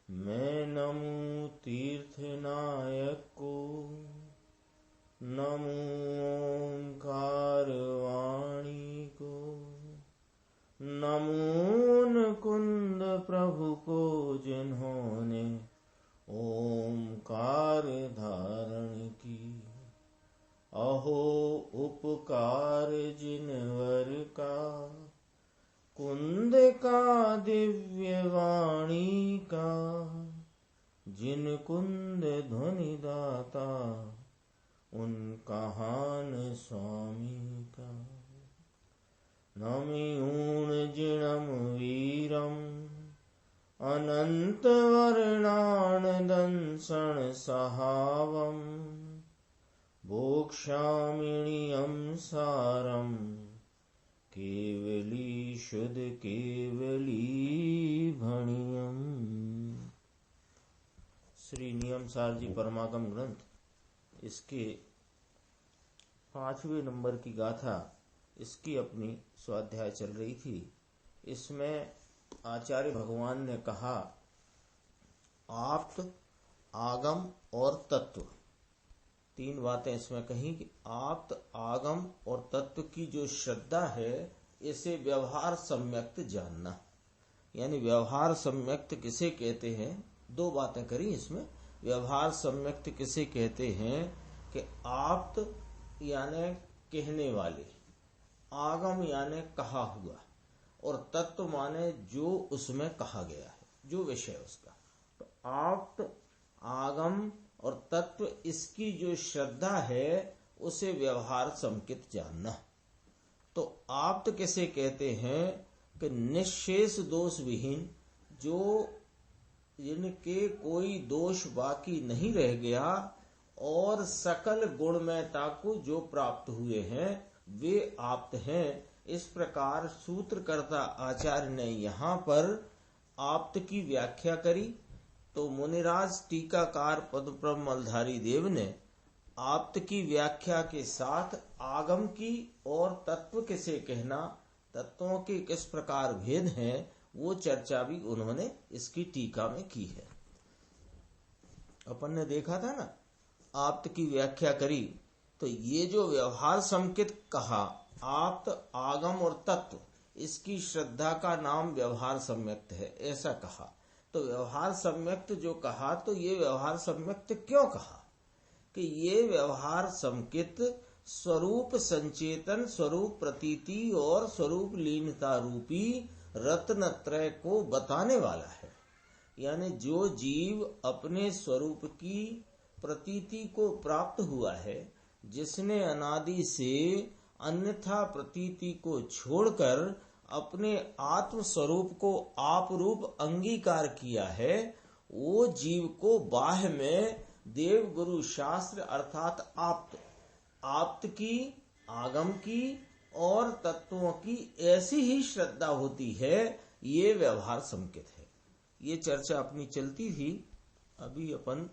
मैं नमो तीर्थनायक को, नमो ओंकार वाणी को, नमो कुंद प्रभु को जिन्होंने ओंकार धारण की। अहो उपकार जिनवर का, कुंद का दिव्य वाणी का, जिन कुंद ध्वनि दाता उन कहान स्वामी का। नमियूण जिणम वीरम अनंत वर्णान दंसन सहावम, भोक्ष्यामिणियं सारम केवली शुद्ध केवली भणियम। श्री नियम सार जी परमागम ग्रंथ, इसके 5वें नंबर की गाथा, इसकी अपनी स्वाध्याय चल रही थी। इसमें आचार्य भगवान ने कहा आप्त, आगम और तत्व, 3 बातें इसमें कही कि आप्त, आगम और तत्व की जो श्रद्धा है, इसे व्यवहार सम्यक्त जानना। यानी व्यवहार सम्यक्त किसे कहते हैं, 2 बातें करी इसमें। व्यवहार सम्यक्त किसे कहते हैं कि आप्त यानी कहने वाले, आगम यानी कहा हुआ, और तत्व माने जो उसमें कहा गया है, जो विषय उसका। तो आप्त, आगम और तत्व, इसकी जो श्रद्धा है उसे व्यवहार सम्यक्त जानना। तो आप्त किसे कहते हैं कि निःशेष दोष विहीन, जो जिनके कोई दोष बाकी नहीं रह गया और सकल गुणमयता को जो प्राप्त हुए हैं, वे आप्त हैं। इस प्रकार सूत्रकर्ता आचार्य ने यहाँ पर आप्त की व्याख्या करी। तो मुनिराज टीकाकार पद्मप्रभ मलधारी देव ने आप्त की व्याख्या के साथ आगम की और तत्व किसे कहना, तत्वों के किस प्रकार भेद हैं, वो चर्चा भी उन्होंने इसकी टीका में की है। अपन ने देखा था ना, आप्त की व्याख्या करी तो ये जो व्यवहार सम्यक्त कहा, आप्त, आगम और तत्व, इसकी श्रद्धा का नाम व्यवहार सम्यक्त है, ऐसा कहा। तो व्यवहार सम्यक्त जो कहा, तो ये व्यवहार सम्यक्त क्यों कहा कि ये व्यवहार सम्यक्त स्वरूप संचेतन, स्वरूप प्रतीति और स्वरूप लीनता रूपी रत्नत्रय को बताने वाला है। यानी जो जीव अपने स्वरूप की प्रतीति को प्राप्त हुआ है, जिसने अनादि से अन्यथा प्रतीति को छोड़कर अपने आत्म स्वरूप को आप रूप अंगीकार किया है, वो जीव को बाह्य में देव गुरु शास्त्र अर्थात आप्त की, आगम की और तत्वों की ऐसी ही श्रद्धा होती है। ये व्यवहार सम्यक्त है। ये चर्चा अपनी चलती थी। अभी अपन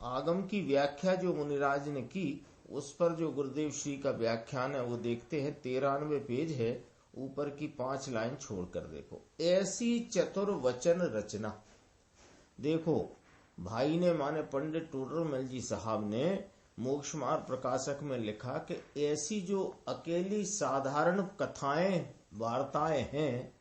आगम की व्याख्या जो मुनिराज ने की, उस पर जो गुरुदेव श्री का व्याख्यान है वो देखते हैं। 93 पेज है, ऊपर की 5 लाइन छोड़कर देखो। ऐसी चतुर्वचन रचना, देखो भाई ने माने पंडित टूडरमल जी साहब ने मोक्ष मार्ग प्रकाशक में लिखा कि ऐसी जो अकेली साधारण कथाएं वार्ताएं हैं,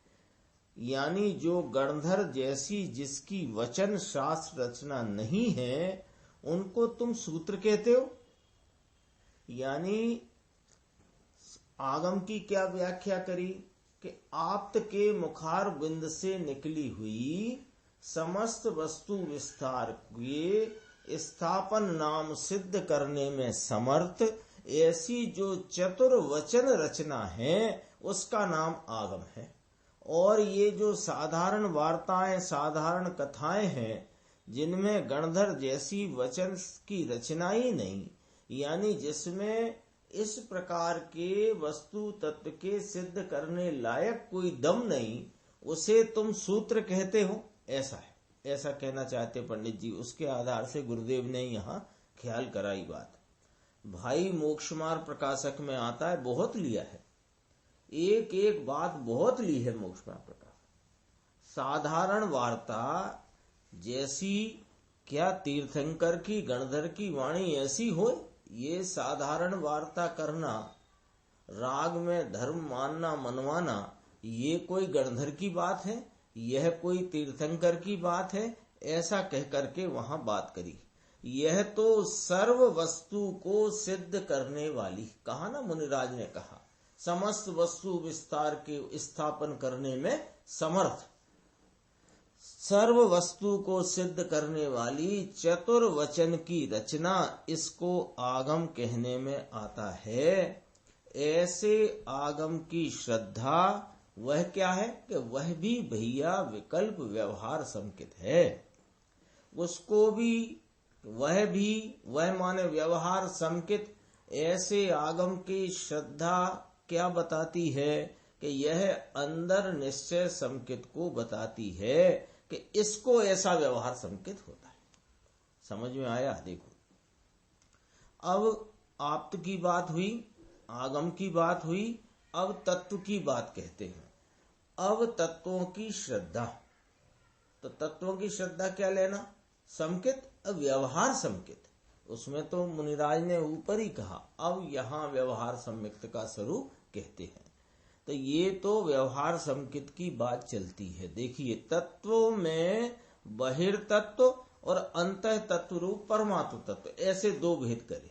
यानी जो गणधर जैसी जिसकी वचन शास्त्र रचना नहीं है, उनको तुम सूत्र कहते हो। यानी आगम की क्या व्याख्या करी कि आप्त के मुखार बिंद से निकली हुई समस्त वस्तु विस्तार के स्थापन नाम सिद्ध करने में समर्थ ऐसी जो चतुर्वचन रचना है, उसका नाम आगम है। और ये जो साधारण वार्ताएं, साधारण कथाएं हैं, जिनमें गणधर जैसी वचन की रचना ही नहीं, यानी जिसमें इस प्रकार के वस्तु तत्व के सिद्ध करने लायक कोई दम नहीं, उसे तुम सूत्र कहते हो। ऐसा है, ऐसा कहना चाहते पंडित जी। उसके आधार से गुरुदेव ने यहाँ ख्याल कराई बात। भाई मोक्षमार्ग प्रकाशक में आता है, बहुत लिया है, एक एक बात बहुत ली है मोक्षमार्ग प्रकाशक। साधारण वार्ता जैसी क्या तीर्थंकर की गणधर की वाणी ऐसी हो? ये साधारण वार्ता करना, राग में धर्म मानना मनवाना, ये कोई गणधर की बात है? यह कोई तीर्थंकर की बात है? ऐसा कह करके वहां बात करी। यह तो सर्व वस्तु को सिद्ध करने वाली, कहा ना मुनिराज ने कहा, समस्त वस्तु विस्तार के स्थापन करने में समर्थ, सर्व वस्तु को सिद्ध करने वाली चतुर्वचन की रचना, इसको आगम कहने में आता है। ऐसे आगम की श्रद्धा वह क्या है कि वह भी भैया विकल्प व्यवहार संकेत है। उसको भी वह माने व्यवहार संकेत। ऐसे आगम की श्रद्धा क्या बताती है कि यह अंदर निश्चय संकेत को बताती है कि इसको ऐसा व्यवहार संकेत होता है। समझ में आया? देखो, अब आप्त की बात हुई, आगम की बात हुई, अब तत्व की बात कहते हैं। अब तत्वों की श्रद्धा, तो तत्वों की श्रद्धा क्या लेना? संकेत, व्यवहार संकेत। उसमें तो मुनिराज ने ऊपर ही कहा, अब यहाँ व्यवहार संयुक्त का स्वरूप कहते हैं। तो ये तो व्यवहार संकेत की बात चलती है। देखिए, तत्वों में बहिर्तत्व और अंतः तत्व रूप परमात्म तत्व, ऐसे दो भेद करे।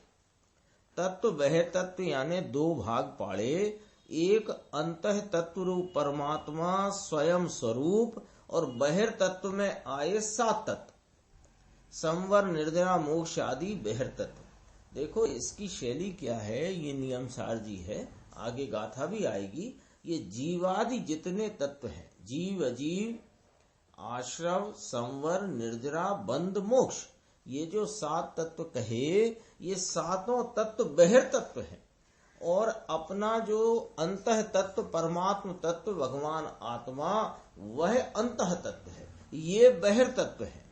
तत्व बहिर्तत्व यानी दो भाग पाड़े। एक अंतः तत्व रूप परमात्मा स्वयं स्वरूप, और बहिर्तत्व में आए 7 तत्व, संवर निर्जरा मोक्ष आदि बहिर्तत्व। देखो, इसकी शैली क्या है, ये नियम सार जी है, आगे गाथा भी आएगी। ये जीवादि जितने तत्व हैं, जीव अजीव आश्रव संवर निर्जरा बंध मोक्ष, ये जो 7 तत्व कहे, ये 7 तत्व बहिर्तत्व हैं। और अपना जो अंतः तत्व परमात्म तत्व भगवान आत्मा, वह अंतः तत्व है, ये बहिर्तत्व है।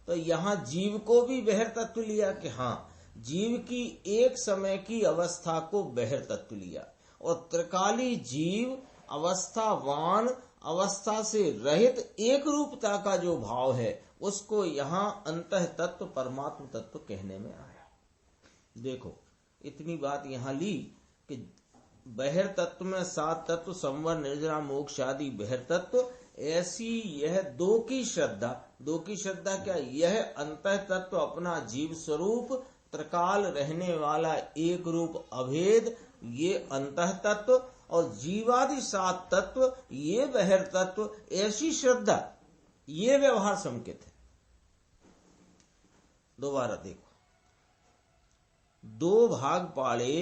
तो यहाँ जीव को भी बहिर्तत्व लिया कि हाँ, जीव की एक समय की अवस्था को बहिर्तत्व लिया, और त्रिकाली जीव अवस्थावान, अवस्था से रहित एक रूपता का जो भाव है, उसको यहाँ अंतः तत्व परमात्म तत्व कहने में आया। देखो, इतनी बात यहाँ ली कि बहिर्तत्व में 7 तत्व, संवर निर्जरा मोक्ष आदि बहिर्तत्व। ऐसी यह दो की श्रद्धा क्या? यह अंतः तत्व अपना जीव स्वरूप, त्रिकाल रहने वाला एक रूप अभेद, ये अंतः तत्व, और जीवादि 7 तत्व, ये बहिर्तत्व। ऐसी श्रद्धा, ये व्यवहार संकेत है। दोबारा देखो, दो भाग पाड़े,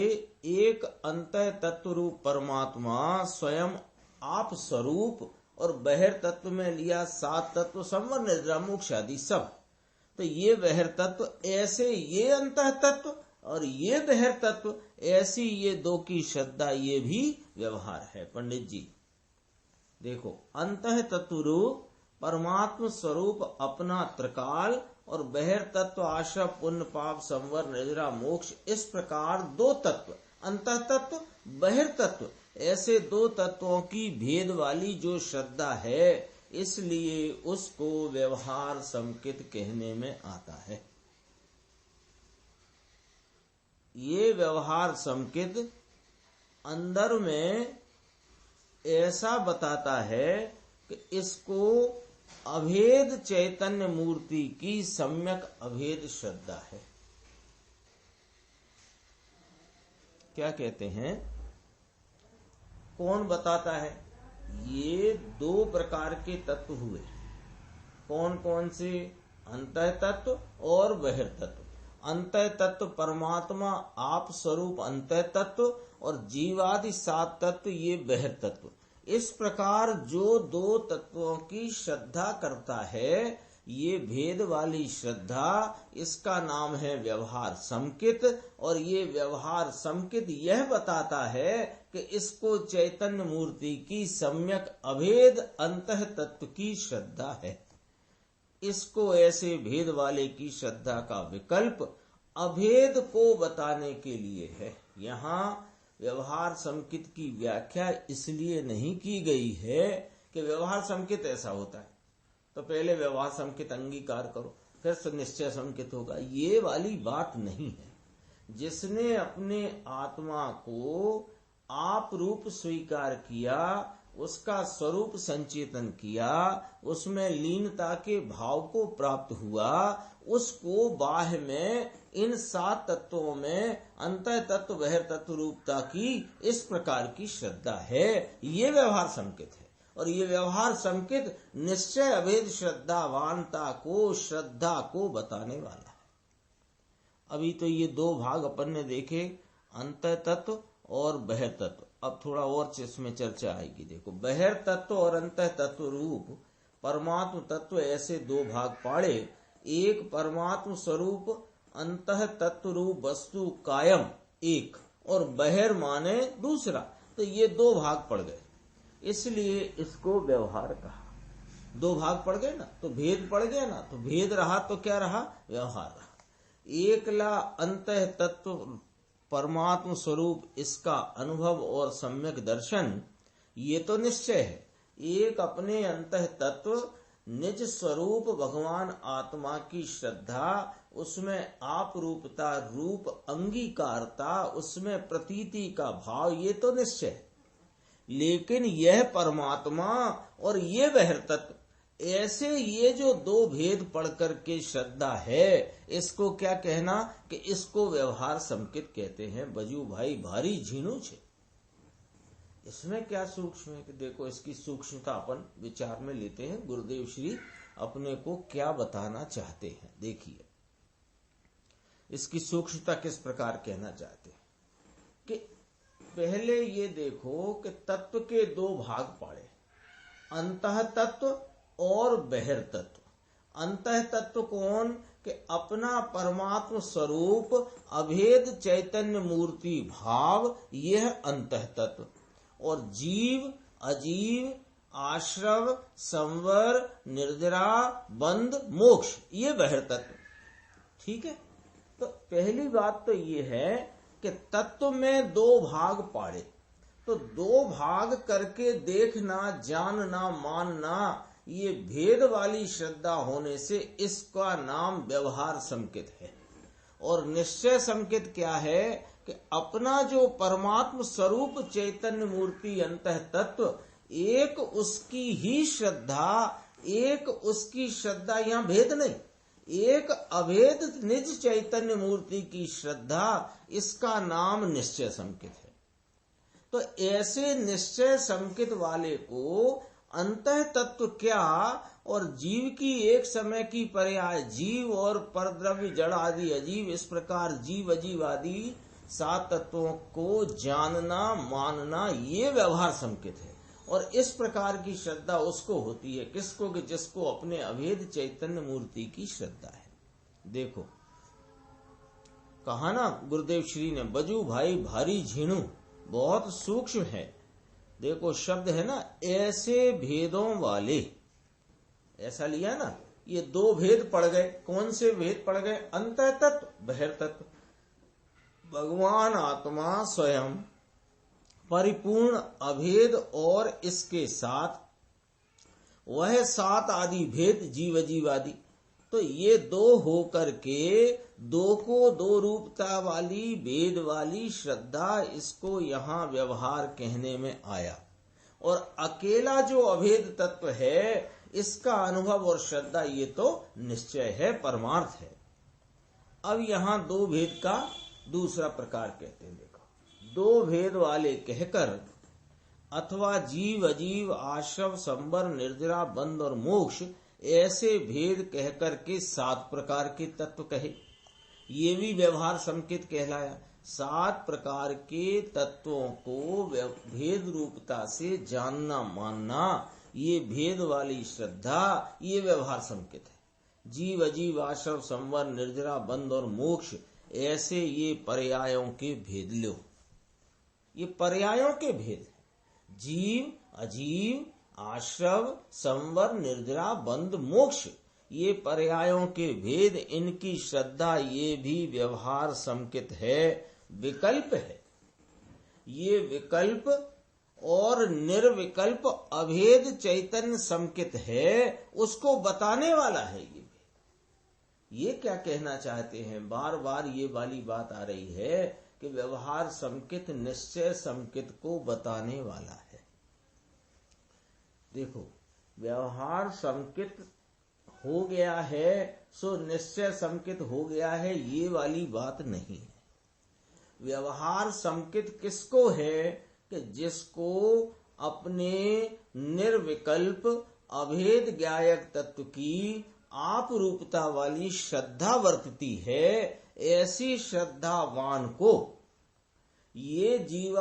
एक अंतः तत्व रूप परमात्मा स्वयं आप स्वरूप, और बहिर्तत्व में लिया 7 तत्व, संवर निर्जरा मोक्ष आदि सब। तो ये बहिर्तत्व, ऐसे ये अंतः तत्व और ये बहिर्तत्व, ऐसी ये दो की श्रद्धा, ये भी व्यवहार है। पंडित जी देखो, अंतः तत्व रूप परमात्म स्वरूप अपना त्रिकाल, और बहिर्तत्व आश्रय पुण्य पाप संवर निर्जरा मोक्ष, इस प्रकार दो तत्व, अंतः तत्व बहिर्तत्व, ऐसे दो तत्वों की भेद वाली जो श्रद्धा है, इसलिए उसको व्यवहार संकेत कहने में आता है। ये व्यवहार संकेत अंदर में ऐसा बताता है कि इसको अभेद चैतन्य मूर्ति की सम्यक अभेद श्रद्धा है। क्या कहते हैं? कौन बताता है? ये 2 प्रकार के तत्व हुए। कौन कौन से? अंतः तत्व और बहिर्तत्व। अंतः तत्व परमात्मा आप स्वरूप अंतः तत्व, और जीवादि 7 तत्व ये बहिर्तत्व। इस प्रकार जो 2 तत्वों की श्रद्धा करता है, ये भेद वाली श्रद्धा, इसका नाम है व्यवहार संकेत। और ये व्यवहार संकेत यह बताता है कि इसको चैतन्य मूर्ति की सम्यक अभेद अंतः तत्व की श्रद्धा है। इसको ऐसे भेद वाले की श्रद्धा का विकल्प अभेद को बताने के लिए है। यहाँ व्यवहार संकेत की व्याख्या इसलिए नहीं की गई है कि व्यवहार संकेत ऐसा होता है, तो पहले व्यवहार संकेत अंगीकार करो, फिर से निश्चय संकेत होगा। ये वाली बात नहीं है। जिसने अपने आत्मा को आप रूप स्वीकार किया, उसका स्वरूप संचेतन किया, उसमें लीनता के भाव को प्राप्त हुआ, उसको बाह्य में इन 7 तत्वों में अंतः तत्व बहिर् तत्व रूपता की इस प्रकार की श्रद्धा है। ये व्यवहार संकेत है। और ये व्यवहार संकेत निश्चय अभेद श्रद्धावानता को, श्रद्धा को बताने वाला है। अभी तो ये 2 भाग अपन ने देखे, अंतः तत्व और बहिर् तत्व। अब थोड़ा और इसमें चर्चा आएगी। देखो, बहिर् तत्व और अंतः तत्व रूप परमात्म तत्व ऐसे 2 भाग पाड़े। एक परमात्म स्वरूप अंतः तत्व रूप वस्तु कायम एक, और बहिर् माने दूसरा। तो ये 2 भाग पड़ गए, इसलिए इसको व्यवहार कहा। 2 भाग पड़ गए ना, तो भेद पड़ गया ना, तो भेद रहा तो क्या रहा? व्यवहार रहा। एकला अंतः तत्व परमात्म स्वरूप, इसका अनुभव और सम्यक दर्शन, ये तो निश्चय है। एक अपने अंतः तत्व निज स्वरूप भगवान आत्मा की श्रद्धा, उसमें आप रूपता, रूप अंगीकारता, उसमें प्रतीति का भाव, ये तो निश्चय है। लेकिन यह परमात्मा और ये बहिर् तत्व, ऐसे ये जो 2 भेद पढ़ करके श्रद्धा है, इसको क्या कहना कि इसको व्यवहार संकेत कहते हैं। बजू भाई भारी झीणु छे। इसमें क्या सूक्ष्म है कि देखो, इसकी सूक्ष्मता अपन विचार में लेते हैं। गुरुदेव श्री अपने को क्या बताना चाहते हैं, देखिए इसकी सूक्ष्मता किस प्रकार कहना चाहते हैं। कि पहले ये देखो कि तत्व के 2 भाग पाड़े, अंतः तत्व और बहिर् तत्व। अंतः तत्व कौन? कि अपना परमात्म स्वरूप अभेद चैतन्य मूर्ति भाव, यह अंतः तत्व। और जीव, अजीव, आश्रव, संवर, निर्जरा, बंध, मोक्ष, ये बहिर् तत्व। ठीक है। तो पहली बात तो ये है कि तत्व में 2 भाग पाड़े, तो 2 भाग करके देखना, जानना, मानना, ये भेद वाली श्रद्धा होने से इसका नाम व्यवहार संकेत है। और निश्चय संकेत क्या है कि अपना जो परमात्म स्वरूप चैतन्य मूर्ति अंतः तत्व, एक उसकी ही श्रद्धा, एक उसकी श्रद्धा, यहाँ भेद नहीं, एक अभेद निज चैतन्य मूर्ति की श्रद्धा, इसका नाम निश्चय संकेत है। तो ऐसे निश्चय संकेत वाले को अंतः तत्व क्या और जीव की एक समय की पर्याय, जीव और परद्रव्य जड़ आदि अजीव, इस प्रकार जीव अजीव आदि 7 तत्वों को जानना, मानना, ये व्यवहार संकेत है। और इस प्रकार की श्रद्धा उसको होती है, किसको? कि जिसको अपने अभेद चैतन्य मूर्ति की श्रद्धा है। देखो कहा ना गुरुदेव श्री ने, बजू भाई भारी झीणु, बहुत सूक्ष्म है। देखो शब्द है ना, ऐसे भेदों वाले, ऐसा लिया ना, ये 2 भेद पड़ गए। कौन से भेद पड़ गए? अंतः तत्व, बहिर् तत्व। भगवान आत्मा स्वयं परिपूर्ण अभेद, और इसके साथ वह 7 आदि भेद जीव जीव आदि। तो ये 2 होकर के 2 को 2 रूपता वाली भेद वाली श्रद्धा, इसको यहाँ व्यवहार कहने में आया। और अकेला जो अभेद तत्व है, इसका अनुभव और श्रद्धा, ये तो निश्चय है, परमार्थ है। अब यहाँ 2 भेद का दूसरा प्रकार कहते हैं। देखो, 2 भेद वाले कहकर अथवा जीव अजीव, आश्रव, संवर, निर्जरा, बंध और मोक्ष, ऐसे भेद कहकर के 7 प्रकार के तत्व कहे। ये भी व्यवहार संकेत कहलाया। 7 प्रकार के तत्वों को भेद रूपता से जानना, मानना, ये भेद वाली श्रद्धा, ये व्यवहार संकेत है। जीव अजीव, आश्रव, संवर, निर्जरा, बंध और मोक्ष, ऐसे ये पर्यायों के भेद लो। ये पर्यायों के भेद है। जीव अजीव, आश्रव, संवर, निर्जरा, बंध, मोक्ष, ये पर्यायों के भेद, इनकी श्रद्धा, ये भी व्यवहार संकेत है, विकल्प है। ये विकल्प और निर्विकल्प अभेद चैतन्य समकित है, उसको बताने वाला है ये क्या कहना चाहते हैं? बार बार ये वाली बात आ रही है कि व्यवहार समकित निश्चय समकित को बताने वाला है। देखो, व्यवहार समकित हो गया है सो निश्चय समकित हो गया है, ये वाली बात नहीं है। व्यवहार समकित किसको है कि जिसको अपने निर्विकल्प अभेद ज्ञायक तत्व की आप रूपता वाली श्रद्धा वर्तती है, ऐसी श्रद्धावान को ये जीव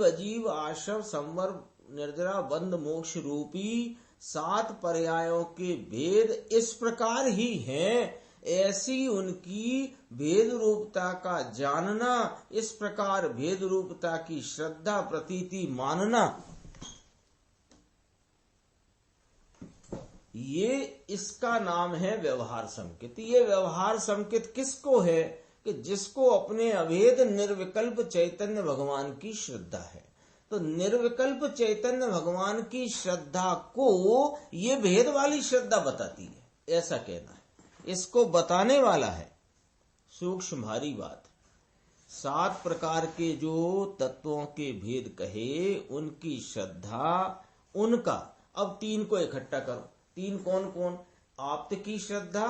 अजीव आशव संवर निर्जरा बंध मोक्ष रूपी 7 पर्यायों के भेद इस प्रकार ही हैं, ऐसी उनकी भेद रूपता का जानना, इस प्रकार भेद रूपता की श्रद्धा प्रतीति मानना, ये इसका नाम है व्यवहार समकित। ये व्यवहार समकित किसको है कि जिसको अपने अभेद निर्विकल्प चैतन्य भगवान की श्रद्धा है। तो निर्विकल्प चैतन्य भगवान की श्रद्धा को ये भेद वाली श्रद्धा बताती है, ऐसा कहना है। इसको बताने वाला है। सूक्ष्म भारी बात। 7 प्रकार के जो तत्वों के भेद कहे, उनकी श्रद्धा, उनका अब 3 को इकट्ठा करो। 3 कौन कौन? आप्त की श्रद्धा,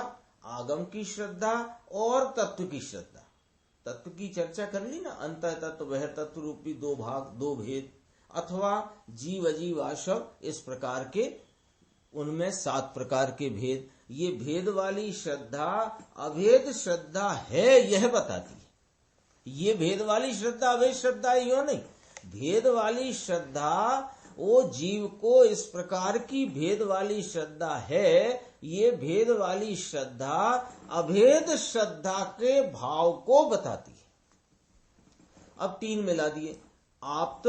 आगम की श्रद्धा और तत्व की श्रद्धा। तत्व की चर्चा कर ली ना, अंतः तत्व बहिर् तत्व रूपी 2 भाग 2 भेद, अथवा जीव अजीव आशव, इस प्रकार के उनमें 7 प्रकार के भेद। ये भेद वाली श्रद्धा अभेद श्रद्धा है, यह बताती है। ये भेद वाली श्रद्धा अभेद श्रद्धा यो नहीं। भेद वाली श्रद्धा वो जीव को इस प्रकार की भेद वाली श्रद्धा है, ये भेद वाली श्रद्धा अभेद श्रद्धा के भाव को बताती है। अब 3 मिला दिए। आप्त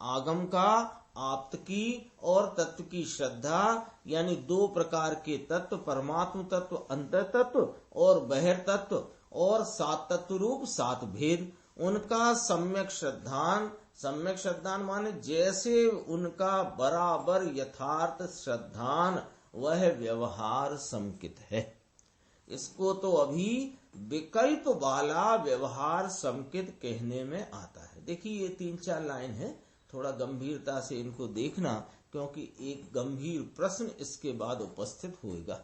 आगम का, आप्त की और तत्व की श्रद्धा, यानी 2 प्रकार के तत्व, परमात्म तत्व अंतर तत्व और बहिर् तत्व, और 7 तत्व रूप 7 भेद, उनका सम्यक श्रद्धान। सम्यक श्रद्धान माने जैसे उनका बराबर यथार्थ श्रद्धान, वह व्यवहार समकित है। इसको तो अभी विकल्प वाला व्यवहार समकित कहने में आता है। देखिए ये 3-4 लाइन है, थोड़ा गंभीरता से इनको देखना, क्योंकि एक गंभीर प्रश्न इसके बाद उपस्थित होगा।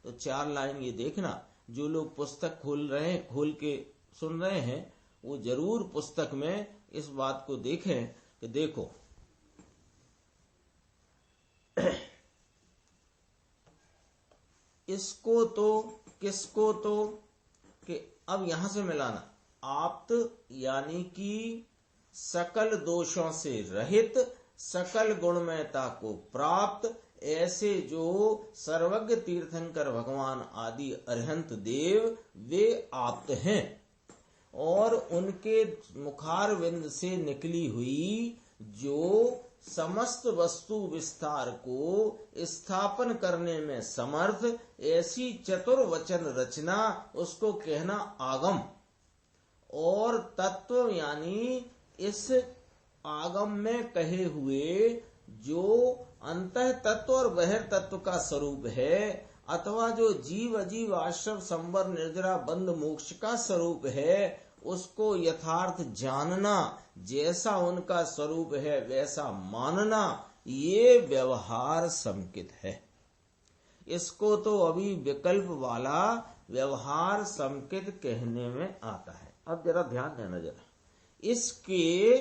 तो 4 लाइन ये देखना। जो लोग पुस्तक खोल के सुन रहे हैं, वो जरूर पुस्तक में इस बात को देखें कि देखो इसको तो किसको तो कि अब यहां से मिलाना। आप्त यानी कि सकल दोषों से रहित, सकल गुणमयता को प्राप्त, ऐसे जो सर्वज्ञ तीर्थंकर भगवान आदि अरहंत देव वे आप्त हैं, और उनके मुखारविंद से निकली हुई जो समस्त वस्तु विस्तार को स्थापन करने में समर्थ ऐसी चतुर्वचन रचना, उसको कहना आगम। और तत्व यानी इस आगम में कहे हुए जो अंतः तत्व और बहिर् तत्व का स्वरूप है, अथवा जो जीव अजीव आश्रम संवर निर्जरा बंध मोक्ष का स्वरूप है, उसको यथार्थ जानना, जैसा उनका स्वरूप है वैसा मानना, ये व्यवहार समकित है। इसको तो अभी विकल्प वाला व्यवहार समकित कहने में आता है। अब जरा ध्यान देना जरा, इसके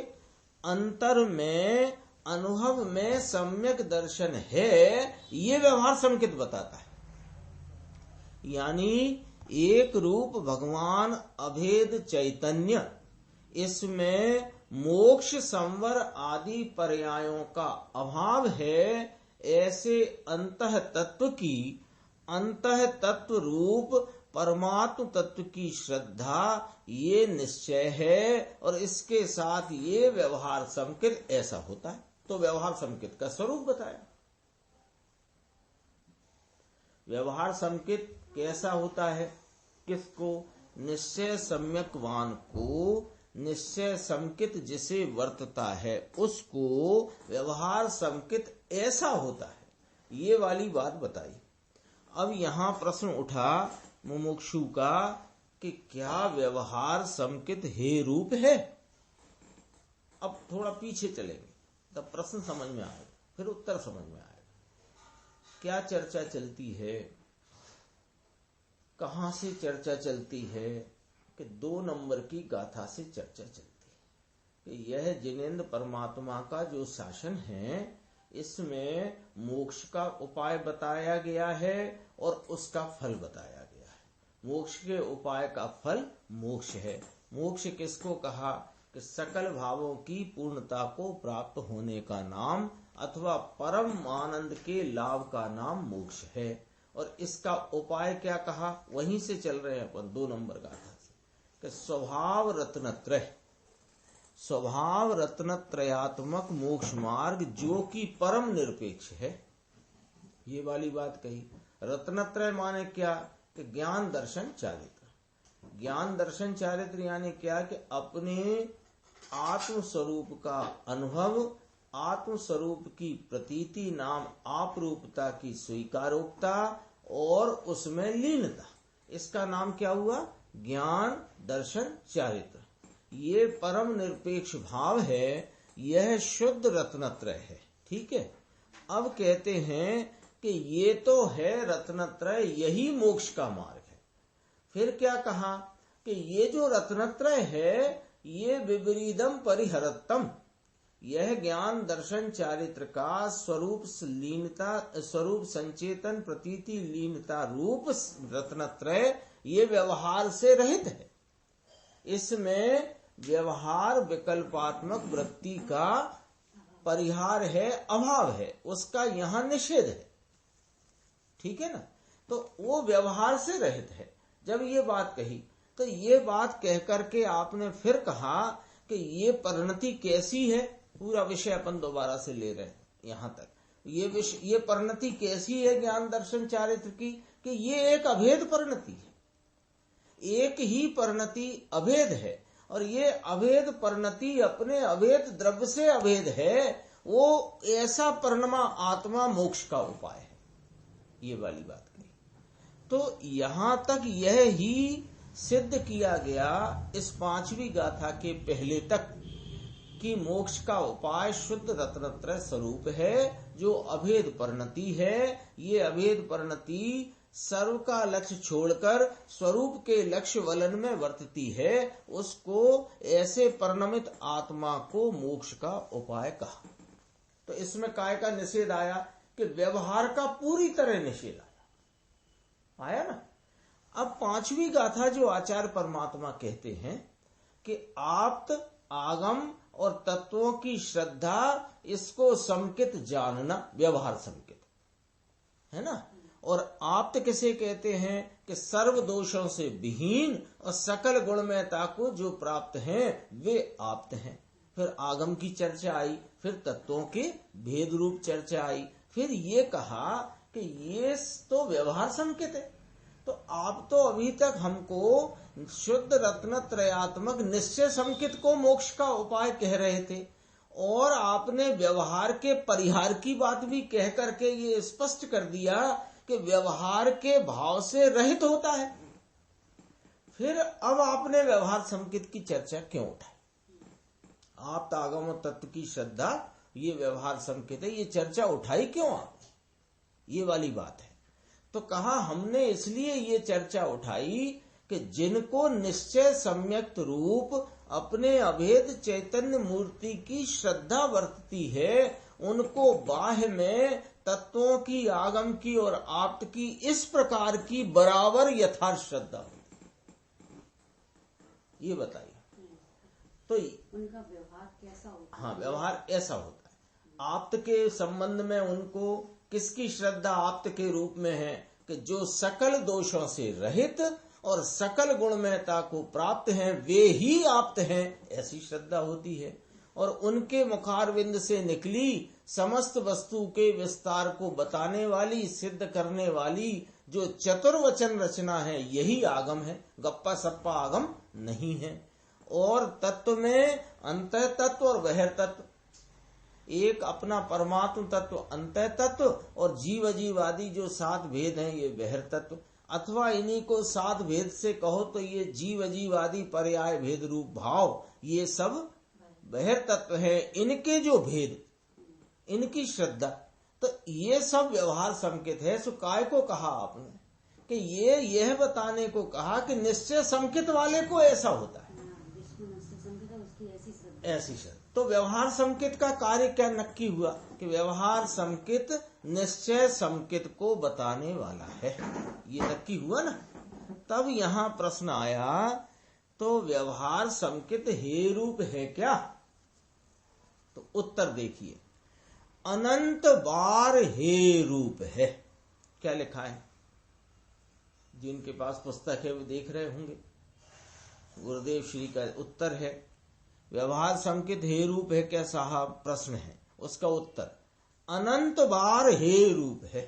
अंतर में अनुभव में सम्यक दर्शन है, ये व्यवहार समकित बताता है। यानी एक रूप भगवान अभेद चैतन्य, इसमें मोक्ष संवर आदि पर्यायों का अभाव है, ऐसे अंतः तत्व की, अंतः तत्व रूप परमात्म तत्व की श्रद्धा, ये निश्चय है, और इसके साथ ये व्यवहार समकित ऐसा होता है। तो व्यवहार समकित का स्वरूप बताया। व्यवहार समकित कैसा होता है? किसको? निश्चय सम्यकवान को निश्चय संकित जिसे वर्तता है उसको व्यवहार संकित ऐसा होता है, ये वाली बात बताई। अब यहाँ प्रश्न उठा मुमुक्षु का कि क्या व्यवहार संकित हे रूप है। अब थोड़ा पीछे चलेंगे तब प्रश्न समझ में आएगा, फिर उत्तर समझ में आएगा। क्या चर्चा चलती है, कहां से चर्चा चलती है कि 2 नंबर की गाथा से चर्चा चलती है कि यह जिनेंद्र परमात्मा का जो शासन है इसमें मोक्ष का उपाय बताया गया है और उसका फल बताया गया है। मोक्ष के उपाय का फल मोक्ष है। मोक्ष किसको कहा कि सकल भावों की पूर्णता को प्राप्त होने का नाम अथवा परम आनंद के लाभ का नाम मोक्ष है। और इसका उपाय क्या कहा, वहीं से चल रहे हैं अपन 2 नंबर गाथा से कि स्वभाव रत्नत्रय, स्वभाव रत्नत्रयात्मक मोक्ष मार्ग जो कि परम निरपेक्ष है। ये वाली बात कही। रत्नत्रय माने क्या कि ज्ञान दर्शन चारित्र। ज्ञान दर्शन चारित्र यानी क्या कि अपने आत्म स्वरूप का अनुभव, आत्म स्वरूप की प्रतीति नाम आप रूपता की स्वीकारोक्ता और उसमें लीनता, इसका नाम क्या हुआ, ज्ञान दर्शन चारित्र। ये परम निरपेक्ष भाव है, यह शुद्ध रत्नत्रय है। ठीक है। अब कहते हैं कि ये तो है रत्नत्रय, यही मोक्ष का मार्ग है। फिर क्या कहा कि ये जो रत्नत्रय है ये विपरीतम परिहरतम, यह ज्ञान दर्शन चारित्र का स्वरूप लीनता, स्वरूप संचेतन प्रतीति लीनता रूप रत्नत्रय ये व्यवहार से रहित है। इसमें व्यवहार विकल्पात्मक वृत्ति का परिहार है, अभाव है, उसका यहाँ निषेध है। ठीक है ना। तो वो व्यवहार से रहित है। जब ये बात कही तो ये बात कह करके आपने फिर कहा कि ये परिणति कैसी है, पूरा विषय अपन दोबारा से ले रहे हैं यहाँ तक। ये परिणति कैसी है ज्ञान दर्शन चारित्र की कि ये एक अभेद परिणति है। एक ही परिणति अभेद है और ये अभेद परिणति अपने अभेद द्रव्य से अभेद है। वो ऐसा परिणमा आत्मा मोक्ष का उपाय है। ये वाली बात कही। तो यहां तक यह ही सिद्ध किया गया इस 5वीं गाथा के पहले तक कि मोक्ष का उपाय शुद्ध रत्नत्रय स्वरूप है जो अभेद परिणति है। ये अभेद परिणति सर्व का लक्ष्य छोड़कर स्वरूप के लक्ष्य वलन में वर्तती है। उसको ऐसे परिणमित आत्मा को मोक्ष का उपाय कहा। तो इसमें काय का निषेध आया कि व्यवहार का पूरी तरह निषेध आया ना। अब 5वीं गाथा जो आचार्य परमात्मा कहते हैं कि आप्त आगम और तत्वों की श्रद्धा, इसको संकित जानना, व्यवहार संकित है ना। और आप्त किसे कहते हैं कि सर्व दोषों से विहीन और सकल गुणमयता को जो प्राप्त हैं वे आप्त हैं। फिर आगम की चर्चा आई, फिर तत्वों के भेद रूप चर्चा आई, फिर ये कहा कि ये तो व्यवहार संकित है। तो आप तो अभी तक हमको शुद्ध रत्नत्रयात्मक निश्चय संकित को मोक्ष का उपाय कह रहे थे और आपने व्यवहार के परिहार की बात भी कह करके ये स्पष्ट कर दिया कि व्यवहार के भाव से रहित होता है। फिर अब आपने व्यवहार संकित की चर्चा क्यों उठाई? आप आगम और तत्व की श्रद्धा ये व्यवहार संकित है, ये चर्चा उठाई क्यों आपने? ये वाली बात है। तो कहा हमने इसलिए ये चर्चा उठाई कि जिनको निश्चय सम्यक्त रूप अपने अभेद चैतन्य मूर्ति की श्रद्धा वर्तती है उनको बाह्य में तत्वों की, आगम की और आप्त की इस प्रकार की बराबर यथार्थ श्रद्धा होती है। ये बताइए तो उनका व्यवहार कैसा होता है? हाँ, व्यवहार ऐसा होता है। आप्त के संबंध में उनको किसकी श्रद्धा आप्त के रूप में है कि जो सकल दोषों से रहित और सकल गुणमयता को प्राप्त हैं वे ही आप्त हैं, ऐसी श्रद्धा होती है। और उनके मुखारविंद से निकली समस्त वस्तु के विस्तार को बताने वाली, सिद्ध करने वाली जो चतुर्वचन रचना है यही आगम है, गप्पा सप्पा आगम नहीं है। और तत्व में अंतः तत्व और बहिर तत्व। एक अपना परमात्म तत्व अंतः तत्व और जीव जीवादि जो 7 भेद हैं ये बहिर तत्व, अथवा इन्हीं को 7 भेद से कहो तो ये जीव जीवादि पर्याय भेद रूप भाव ये सब बहिर तत्व है। इनके जो भेद, इनकी श्रद्धा, तो ये सब व्यवहार संकेत है। सो काय को कहा आपने कि ये यह बताने को कहा कि निश्चय संकेत वाले को ऐसा होता है, ऐसी श्रद्धा। तो व्यवहार संकेत का कार्य क्या नक्की हुआ कि व्यवहार संकेत निश्चय संकेत को बताने वाला है, ये नक्की हुआ ना। तब यहाँ प्रश्न आया तो व्यवहार संकेत हे रूप है क्या? तो उत्तर देखिए, अनंत बार हे रूप है। क्या लिखा है? जिनके पास पुस्तक है वो देख रहे होंगे। गुरुदेव श्री का उत्तर है, व्यवहार संकेत हे रूप है क्या साहब? प्रश्न है, उसका उत्तर अनंत बार हे रूप है।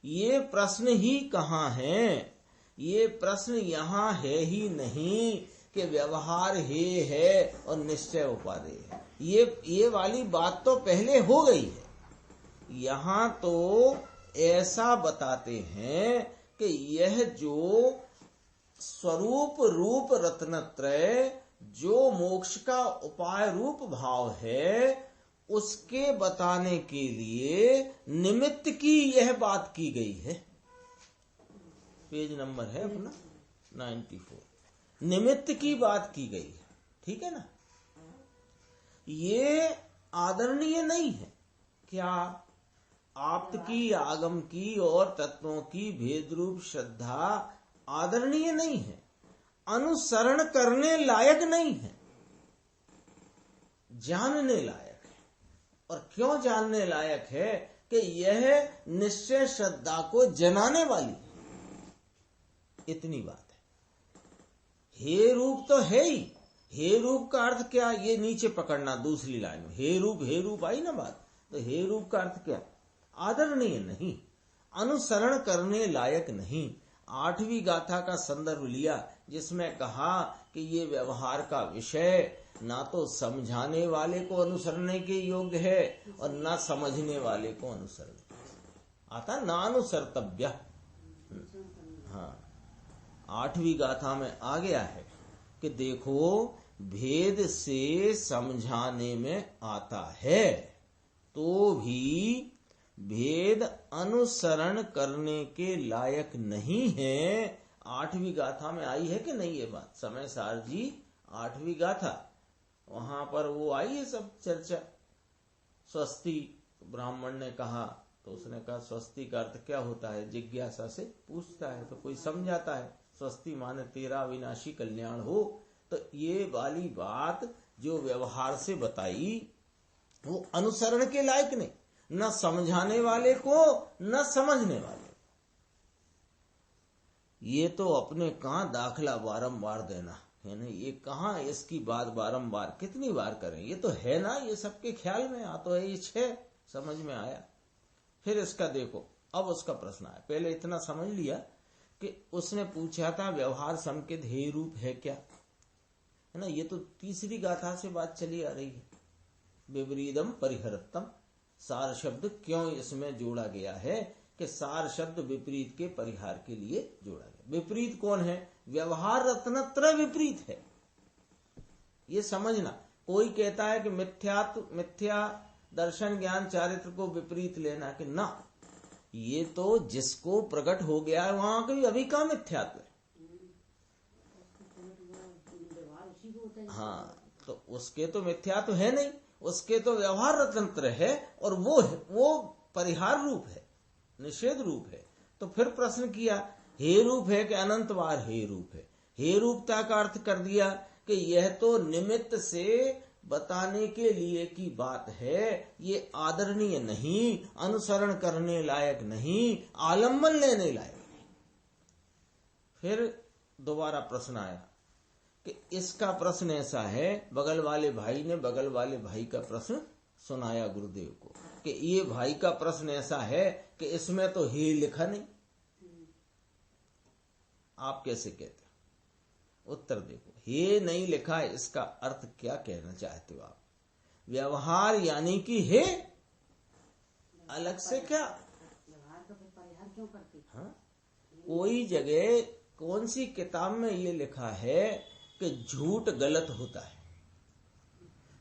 ये प्रश्न ही कहाँ है? ये प्रश्न यहाँ है ही नहीं कि व्यवहार हे है और निश्चय उपादेय है। ये वाली बात तो पहले हो गई है। यहाँ तो ऐसा बताते हैं कि यह जो स्वरूप रूप रत्नत्रय जो मोक्ष का उपाय रूप भाव है उसके बताने के लिए निमित्त की यह बात की गई है। पेज नंबर है अपना 94। निमित्त की बात की गई है, ठीक है ना। ये आदरणीय नहीं है। क्या? आप्त की, आगम की और तत्वों की भेद रूप श्रद्धा आदरणीय नहीं है, अनुसरण करने लायक नहीं है, जानने लायक है। और क्यों जानने लायक है? कि यह निश्चय श्रद्धा को जनाने वाली है, इतनी बात है। हे रूप तो है ही। हे रूप का अर्थ क्या? ये नीचे पकड़ना दूसरी लाइन में, हे रूप आई ना बात। तो हे रूप का अर्थ क्या? आदरणीय नहीं, अनुसरण करने लायक नहीं। 8वीं गाथा का संदर्भ लिया जिसमें कहा कि ये व्यवहार का विषय ना तो समझाने वाले को अनुसरने के योग्य है और ना समझने वाले को अनुसरण आता, ना अनुसर्तव्य। हाँ, 8वीं गाथा में आ गया है कि देखो भेद से समझाने में आता है तो भी भेद अनुसरण करने के लायक नहीं है। 8वीं गाथा में आई है कि नहीं ये बात? समय सार जी 8वीं गाथा, वहां पर वो आई है सब चर्चा। स्वस्ति ब्राह्मण ने कहा तो उसने कहा स्वस्ति का अर्थ क्या होता है? जिज्ञासा से पूछता है तो कोई समझाता है। स्वस्ति माने तेरा विनाशी कल्याण हो। तो ये वाली बात जो व्यवहार से बताई वो अनुसरण के लायक नहीं, न समझाने वाले को न समझने वाले। ये तो अपने कहाँ दाखला बारंबार देना है ना, ये कहाँ इसकी बात बारंबार कितनी बार करें? ये तो है ना, ये सबके ख्याल में आ तो है, ये 6 समझ में आया। फिर इसका देखो, अब उसका प्रश्न आया। पहले इतना समझ लिया कि उसने पूछा था व्यवहार संकेत हे रूप है क्या, है ना। ये तो तीसरी गाथा से बात चली आ रही है। विपरीतम परिहरतम, सार शब्द क्यों इसमें जोड़ा गया है कि सार शब्द विपरीत के परिहार के लिए जोड़ा गया। विपरीत कौन है? व्यवहार रत्नत्रय विपरीत है, ये समझना। कोई कहता है कि मिथ्या दर्शन ज्ञान चारित्र को विपरीत लेना, कि ना, ये तो जिसको प्रकट हो गया है वहां का अभी का मिथ्यात्व है। हाँ, तो उसके तो मिथ्यात्व है नहीं, उसके तो व्यवहार रत्नत्र है और वो परिहार रूप है, निषेध रूप है। तो फिर प्रश्न किया हे रूप है कि अनंत बार हे रूप है? हे रूपता का अर्थ कर दिया कि यह तो निमित्त से बताने के लिए की बात है, ये आदरणीय नहीं, अनुसरण करने लायक नहीं, आलम्बन लेने लायक नहीं। फिर दोबारा प्रश्न आया कि इसका प्रश्न ऐसा है, बगल वाले भाई ने बगल वाले भाई का प्रश्न सुनाया गुरुदेव को कि ये भाई का प्रश्न ऐसा है कि इसमें तो हे लिखा नहीं, आप कैसे कहते? उत्तर देखो, हे नहीं लिखा, इसका अर्थ क्या कहना चाहते हो आप? व्यवहार यानी कि हे, अलग से क्या? व्यवहार का फिर परिहार क्यों करती? हाँ? कोई जगह कौन सी किताब में ये लिखा है कि झूठ गलत होता है?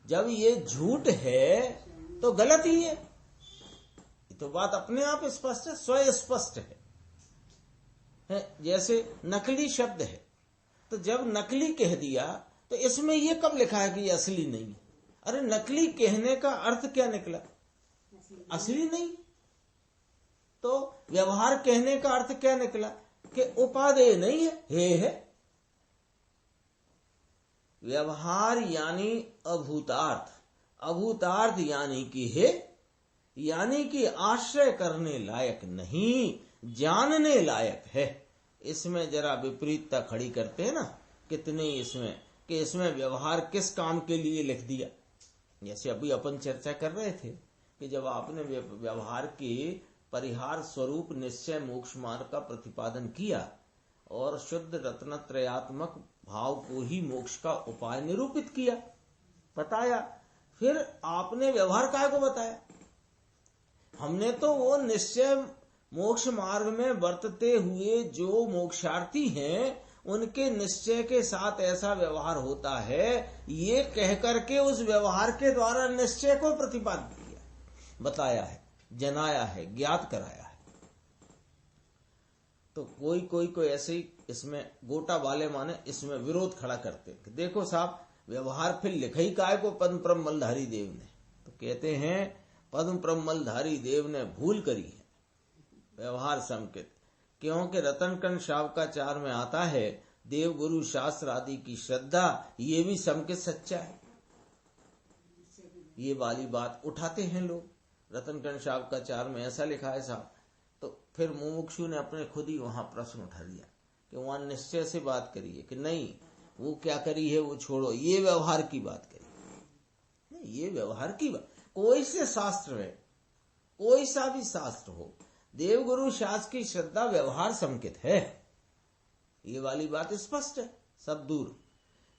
जब ये झूठ है तो गलत ही है। ये तो बात अपने आप स्पष्ट है, स्वयं स्पष्ट है। जैसे नकली शब्द है, तो जब नकली कह दिया तो इसमें ये कब लिखा है कि ये असली नहीं है? अरे नकली कहने का अर्थ क्या निकला? असली नहीं। तो व्यवहार कहने का अर्थ क्या निकला कि उपादेय नहीं है, हे है। व्यवहार यानी अभूतार्थ, अभूतार्थ यानी कि हे, यानी कि आश्रय करने लायक नहीं, जानने लायक है। इसमें जरा विपरीतता खड़ी करते हैं ना कितने इसमें, कि इसमें व्यवहार किस काम के लिए लिख दिया। जैसे अभी अपन चर्चा कर रहे थे कि जब आपने व्यवहार के परिहार स्वरूप निश्चय मोक्ष मार्ग का प्रतिपादन किया और शुद्ध रत्नत्रयात्मक भाव को ही मोक्ष का उपाय निरूपित किया, बताया, फिर आपने व्यवहार काय को बताया? हमने तो वो निश्चय मोक्ष मार्ग में वर्तते हुए जो मोक्षार्थी हैं उनके निश्चय के साथ ऐसा व्यवहार होता है, ये कहकर के उस व्यवहार के द्वारा निश्चय को प्रतिपादित किया, बताया है, जनाया है, ज्ञात कराया है। तो कोई ऐसे ही इसमें गोटा वाले माने इसमें विरोध खड़ा करते कि देखो साहब, व्यवहार फिर लिखा ही काय को पद्म प्रम मलधारी देव ने? तो कहते हैं पद्म प्रम मलधारी देव ने भूल करी है व्यवहार संकेत, क्योंकि रतनकंड शावकाचार में आता है देव गुरु शास्त्र आदि की श्रद्धा, ये भी संकेत सच्चा है। ये वाली बात उठाते हैं लोग। रतनकंड शावकाचार में ऐसा लिखा है साहब, तो फिर मुमुक्षु ने अपने खुद ही वहां प्रश्न उठा दिया कि वहां निश्चय से बात करी है कि नहीं, वो क्या करी है वो छोड़ो, ये व्यवहार की बात करी नहीं, ये व्यवहार की बात। कोई से शास्त्र में, कोई सा भी शास्त्र हो, देव गुरु शास्त्र की श्रद्धा व्यवहार संकेत है, ये वाली बात स्पष्ट है, सब दूर।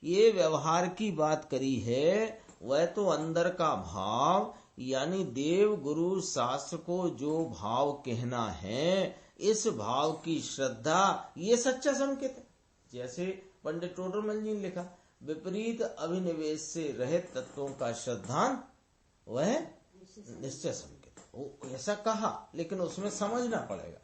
ये व्यवहार की बात करी है, वह तो अंदर का भाव, यानी देव गुरु शास्त्र को जो भाव कहना है, इस भाव की श्रद्धा, ये सच्चा संकेत है। जैसे पंडित टोडरमल जी ने लिखा, विपरीत अभिनिवेश से रहित तत्वों का श्रद्धान वह निश्चय संकेत। वो ऐसा कहा, लेकिन उसमें समझना पड़ेगा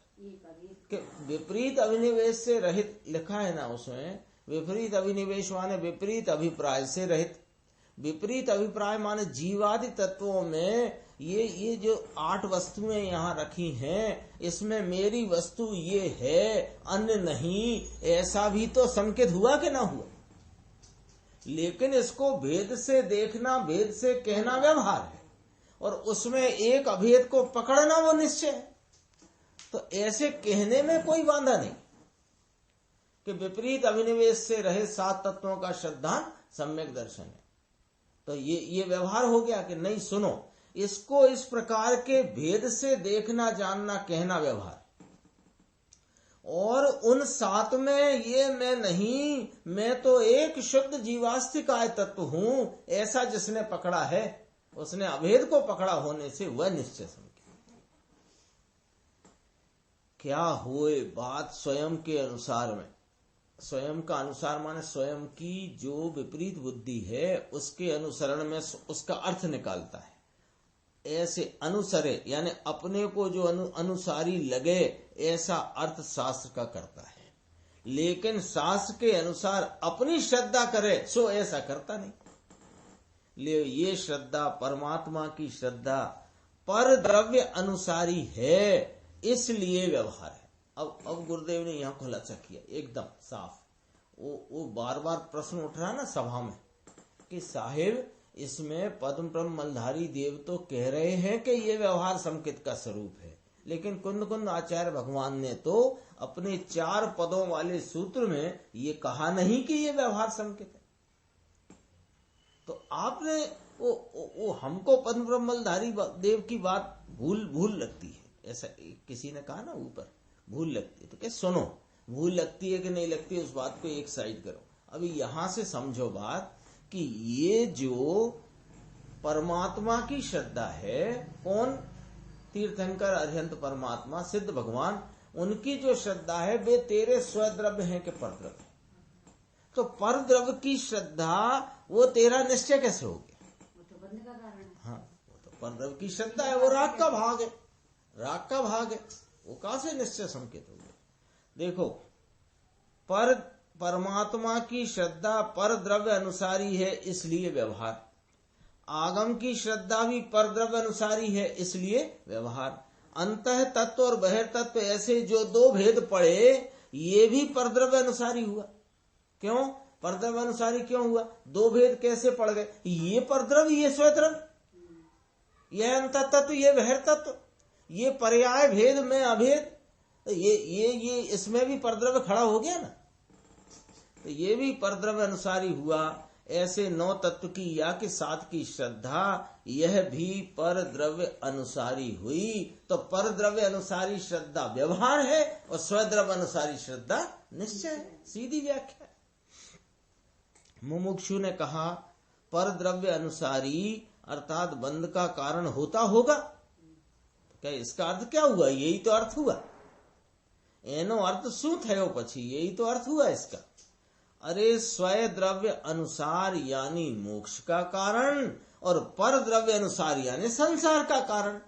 कि विपरीत अभिनिवेश से रहित लिखा है ना, उसमें विपरीत अभिनिवेश माने विपरीत अभिप्राय से रहित। विपरीत अभिप्राय माने जीवादि तत्वों में ये जो 8 वस्तुएं यहाँ रखी हैं, इसमें मेरी वस्तु ये है, अन्य नहीं, ऐसा भी तो संकेत हुआ कि ना हुआ? लेकिन इसको भेद से देखना, भेद से कहना व्यवहार है, और उसमें एक अभेद को पकड़ना वो निश्चय है। तो ऐसे कहने में कोई बाधा नहीं कि विपरीत अभिनिवेश से रहे 7 तत्वों का श्रद्धान सम्यक दर्शन है। तो ये व्यवहार हो गया कि नहीं, सुनो, इसको इस प्रकार के भेद से देखना, जानना, कहना व्यवहार। और उन 7 में ये मैं नहीं, मैं तो एक शुद्ध जीवास्तिक आय तत्व हूं, ऐसा जिसने पकड़ा है, उसने अभेद को पकड़ा होने से वह निश्चय संकेत। क्या हुए बात स्वयं के अनुसार में, स्वयं का अनुसार माने स्वयं की जो विपरीत बुद्धि है उसके अनुसरण में उसका अर्थ निकालता है। ऐसे अनुसरे यानी अपने को जो अनुसारी लगे, ऐसा अर्थ शास्त्र का करता है। लेकिन शास्त्र के अनुसार अपनी श्रद्धा करे सो ऐसा करता नहीं। ले ये श्रद्धा परमात्मा की श्रद्धा पर द्रव्य अनुसारी है, इसलिए व्यवहार है। अब गुरुदेव ने यहाँ खुलासा किया एकदम साफ। वो बार बार प्रश्न उठ रहा ना सभा में कि साहिब, इसमें पद्म ब्रह्म मलधारी देव तो कह रहे हैं कि ये व्यवहार संकेत का स्वरूप है, लेकिन कुंद कुंद आचार्य भगवान ने तो अपने 4 पदों वाले सूत्र में ये कहा नहीं कि ये व्यवहार संकेत है। तो आपने वो हमको पद्म ब्रह्म मलधारी देव की बात भूल लगती है, ऐसा किसी ने कहा ना ऊपर, भूल लगती है। तो क्या सुनो, भूल लगती है कि नहीं लगती है उस बात को एक साइड करो, अभी यहां से समझो बात कि ये जो परमात्मा की श्रद्धा है, कौन? तीर्थंकर अरिहंत परमात्मा सिद्ध भगवान, उनकी जो श्रद्धा है वे तेरे स्वद्रव्य हैं कि परद्रव्य? तो परद्रव्य की श्रद्धा वो तेरा निश्चय कैसे हो गया? वो तो बनने का कारण है। हाँ, वो तो परद्रव्य की श्रद्धा है, वो राग का भाग है, राग का भाग है, वो कहां से निश्चय संकेत हो गया? देखो, परमात्मा की श्रद्धा पर द्रव्य अनुसारी है इसलिए व्यवहार, आगम की श्रद्धा भी पर द्रव्य अनुसारी है इसलिए व्यवहार, अंतः तत्व और बहिर्तत्व ऐसे जो दो भेद पड़े ये भी पर द्रव्य अनुसारी हुआ। क्यों पर द्रव्य अनुसारी क्यों हुआ? दो भेद कैसे पड़ गए? ये पर द्रव्य, ये स्वद्रव्य, यह अंतः तत्व, ये बहिर्तत्व, ये पर्याय भेद में अभेद, ये इसमें भी परद्रव्य खड़ा हो गया ना, तो ये भी परद्रव्य अनुसारी हुआ। ऐसे 9 तत्व की या कि 7 की श्रद्धा यह भी पर द्रव्य अनुसारी हुई। तो पर द्रव्य अनुसारी श्रद्धा व्यवहार है और स्वद्रव्य अनुसारी श्रद्धा निश्चय है। सीधी व्याख्या। मुमुक्षु ने कहा पर द्रव्य अनुसारी अर्थात बंध का कारण होता होगा। तो क्या इसका अर्थ क्या हुआ? यही तो अर्थ हुआ। एनो अर्थ शू थयो पछी, यही तो अर्थ हुआ इसका। अरे स्वय द्रव्य अनुसार यानी मोक्ष का कारण और पर द्रव्य अनुसार यानी संसार का कारण।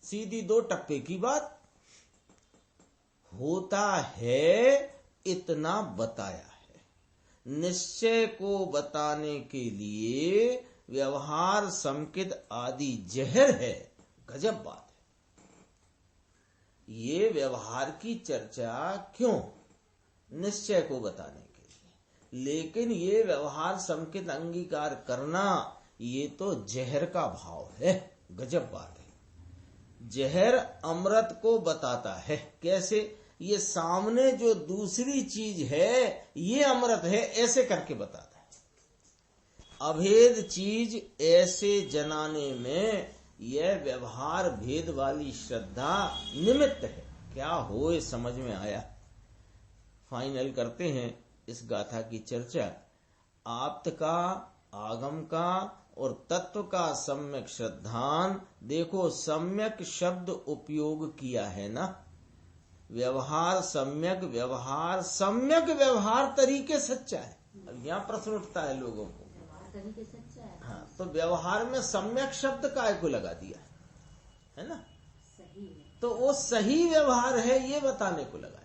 सीधी 2 टप्पे की बात। होता है इतना बताया है, निश्चय को बताने के लिए व्यवहार संकित आदि जहर है। गजब बात है। ये व्यवहार की चर्चा क्यों? निश्चय को बताने के लिए। लेकिन ये व्यवहार संकित अंगीकार करना ये तो जहर का भाव है। गजब बात है। जहर अमृत को बताता है। कैसे? ये सामने जो दूसरी चीज है ये अमृत है, ऐसे करके बताता है। अभेद चीज ऐसे जनाने में यह व्यवहार भेद वाली श्रद्धा निमित्त है। क्या हो ये समझ में आया? फाइनल करते हैं इस गाथा की चर्चा। आप्त का, आगम का और तत्व का सम्यक श्रद्धान। देखो सम्यक शब्द उपयोग किया है ना। व्यवहार सम्यक, व्यवहार सम्यक व्यवहार तरीके सच्चा है। अब यहाँ प्रश्न उठता है लोगों को, व्यवहार तरीके सच्चा है। हाँ, तो व्यवहार में सम्यक शब्द काय को लगा दिया है ना? सही है। तो वो सही व्यवहार है ये बताने को लगाया है।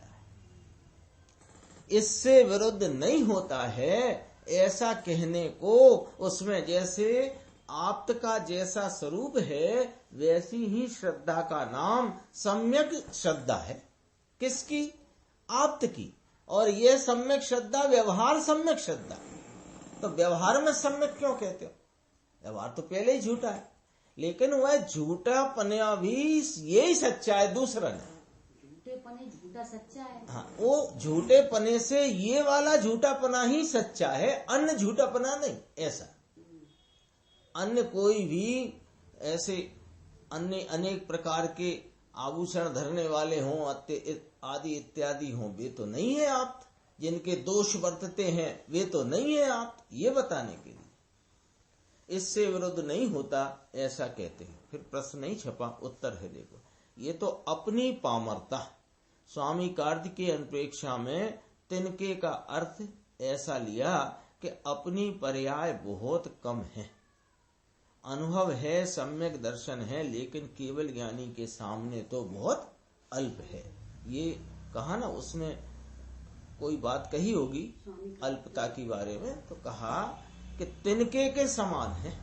इससे विरुद्ध नहीं होता है ऐसा कहने को। उसमें जैसे आप्त का जैसा स्वरूप है वैसी ही श्रद्धा का नाम सम्यक श्रद्धा है। किसकी? आप्त की। और यह सम्यक श्रद्धा व्यवहार सम्यक श्रद्धा। तो व्यवहार में सम्यक क्यों कहते हो? व्यवहार तो पहले ही झूठा है, लेकिन वह झूठा पना भी यही सच्चा है, दूसरा नहीं। झूठेपने झूठा सच्चा है। हाँ, वो झूठे पने से ये वाला झूठा पना ही सच्चा है, अन्य झूठा पना नहीं। ऐसा अन्य कोई भी ऐसे अन्य अनेक प्रकार के आभूषण धरने वाले हों आदि इत्यादि हों, वे तो नहीं है आप। जिनके दोष वर्तते हैं वे तो नहीं है आप। ये बताने के लिए इससे विरुद्ध नहीं होता ऐसा कहते हैं। फिर प्रश्न नहीं छपा, उत्तर है देखो। ये तो अपनी पामरता। स्वामी कार्तिकेय अनपेक्षा में तिनके का अर्थ ऐसा लिया कि अपनी पर्याय बहुत कम है। अनुभव है, सम्यक दर्शन है, लेकिन केवल ज्ञानी के सामने तो बहुत अल्प है। ये कहा ना, उसमें कोई बात कही होगी अल्पता के बारे में, तो कहा कि तिनके के समान है।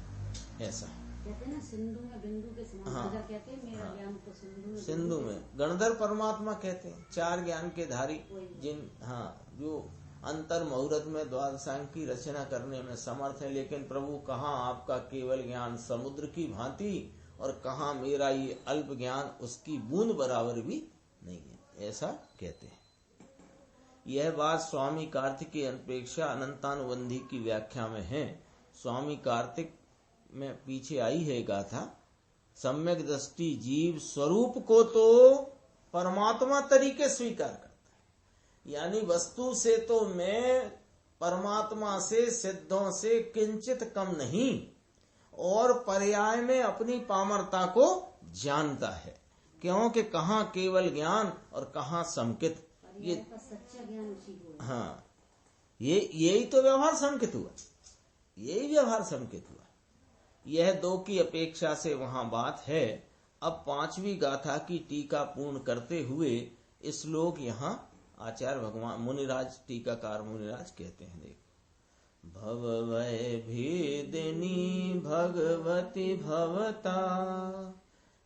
ऐसा कहते हैं ना, सिंधु में बिंदु के समान। हाँ, कहते हैं मेरा ज्ञान तो सिंधु में गणधर परमात्मा कहते हैं, 4 ज्ञान के धारी, जिन जो अंतर मुहूर्त में द्वादशांग की रचना करने में समर्थ है। लेकिन प्रभु कहाँ आपका केवल ज्ञान समुद्र की भांति और कहाँ मेरा ये अल्प ज्ञान उसकी बूंद बराबर भी नहीं है, ऐसा कहते हैं। यह बात स्वामी कार्तिक की अपेक्षा अनंतानुबंधी की व्याख्या में है। स्वामी कार्तिक में पीछे आई है गाथा। सम्यक दृष्टि जीव स्वरूप को तो परमात्मा तरीके स्वीकार करता है, यानी वस्तु से तो मैं परमात्मा से, सिद्धों से किंचित कम नहीं, और पर्याय में अपनी पामरता को जानता है। क्योंकि कहाँ केवल ज्ञान और कहाँ संकित, ये का सच्चा ज्ञान उसी को है। हाँ, यही तो व्यवहार संकित हुआ, यही व्यवहार संकित हुआ। यह दो की अपेक्षा से वहां बात है। अब 5वीं गाथा की टीका पूर्ण करते हुए श्लोक यहाँ आचार्य भगवान मुनिराज, टीकाकार मुनिराज कहते हैं, देखो, भववै भेदिनी भगवती भवता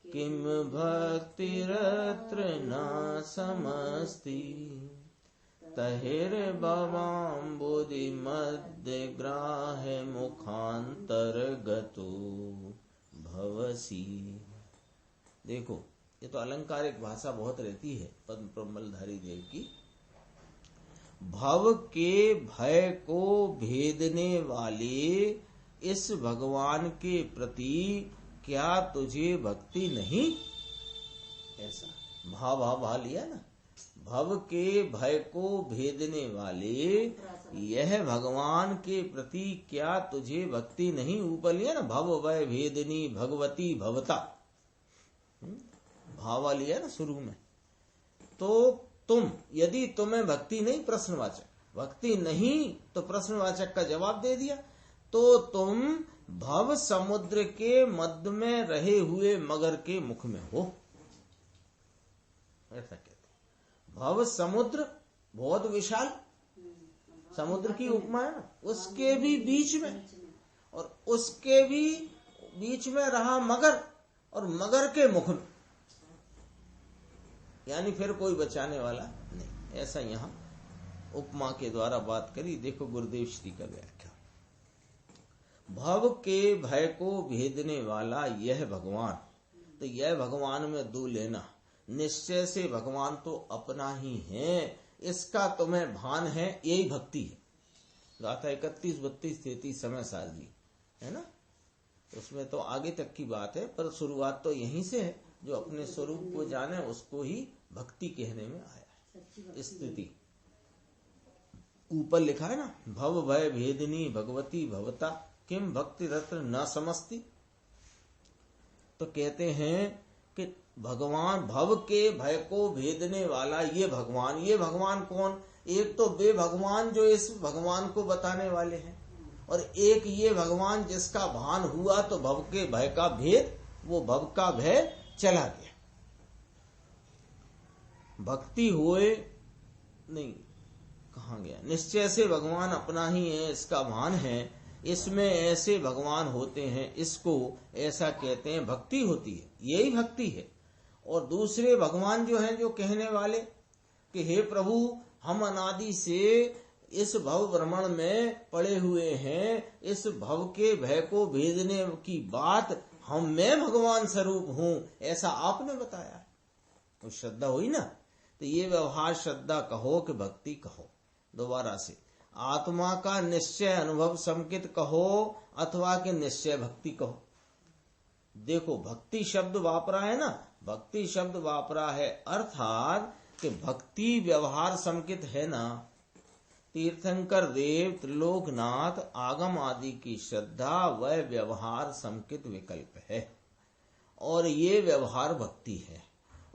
किम भक्तिरत्र न समस्ति तहिर भवाम्बुधि मध्य ग्राह्य मुखांतरगतो भवसी। देखो, ये तो अलंकारिक भाषा बहुत रहती है पद्म प्रमलधारी देव की। भव के भय को भेदने वाले इस भगवान के प्रति क्या तुझे भक्ति नहीं? ऐसा भा लिया ना, भव के भय को भेदने वाले यह भगवान के प्रति क्या तुझे भक्ति नहीं? ऊपर लिया ना, भव वै भेदनी भगवती भवता, भावा लिया ना शुरू में। तो तुम, यदि तुम्हें भक्ति नहीं, प्रश्नवाचक, भक्ति नहीं तो प्रश्नवाचक का जवाब दे दिया, तो तुम भव समुद्र के मध्य में रहे हुए मगर के मुख में हो, ऐसा कहते। भव समुद्र बहुत विशाल, समुद्र की उपमा है ना, उसके भी बीच में, और उसके भी बीच में रहा मगर, और मगर के मुख में, यानी फिर कोई बचाने वाला नहीं। ऐसा यहाँ उपमा के द्वारा बात करी। देखो गुरुदेव श्री का व्याख्या, भव के भय को भेदने वाला यह भगवान, तो यह भगवान में दो लेना, निश्चय से भगवान तो अपना ही है, इसका तुम्हें भान है, यही भक्ति है। गाथा 31, 32, 33 समय सार जी है ना, उसमें तो आगे तक की बात है, पर शुरुआत तो यहीं से है। जो अपने स्वरूप को जाने उसको ही भक्ति कहने में आया है। स्थिति ऊपर लिखा है ना, भव भय भेदिनी भगवती भवता किम भक्ति रत्न न समस्ती। तो कहते हैं कि भगवान, भव के भय को भेदने वाला ये भगवान कौन? एक तो वे भगवान जो इस भगवान को बताने वाले हैं, और एक ये भगवान जिसका भान हुआ तो भव के भय का भेद, वो भव का भय चला गया। भक्ति हुए नहीं, कहाँ गया? निश्चय से भगवान अपना ही है, इसका भान है, इसमें ऐसे भगवान होते हैं, इसको ऐसा कहते हैं, भक्ति होती है, यही भक्ति है। और दूसरे भगवान जो हैं, जो कहने वाले कि हे प्रभु, हम अनादि से इस भव भ्रमण में पड़े हुए हैं, इस भव के भय को भेदने की बात मैं भगवान स्वरूप हूं, ऐसा आपने बताया, तो श्रद्धा हुई ना। तो ये व्यवहार श्रद्धा कहो कि भक्ति कहो, दोबारा से आत्मा का निश्चय अनुभव संकित कहो अथवा कि निश्चय भक्ति कहो। देखो भक्ति शब्द वापरा है ना, भक्ति शब्द वापरा है अर्थात कि भक्ति व्यवहार संकित है ना। तीर्थंकर देव, त्रिलोकनाथ, आगम आदि की श्रद्धा व व्यवहार संकित विकल्प है, और ये व्यवहार भक्ति है।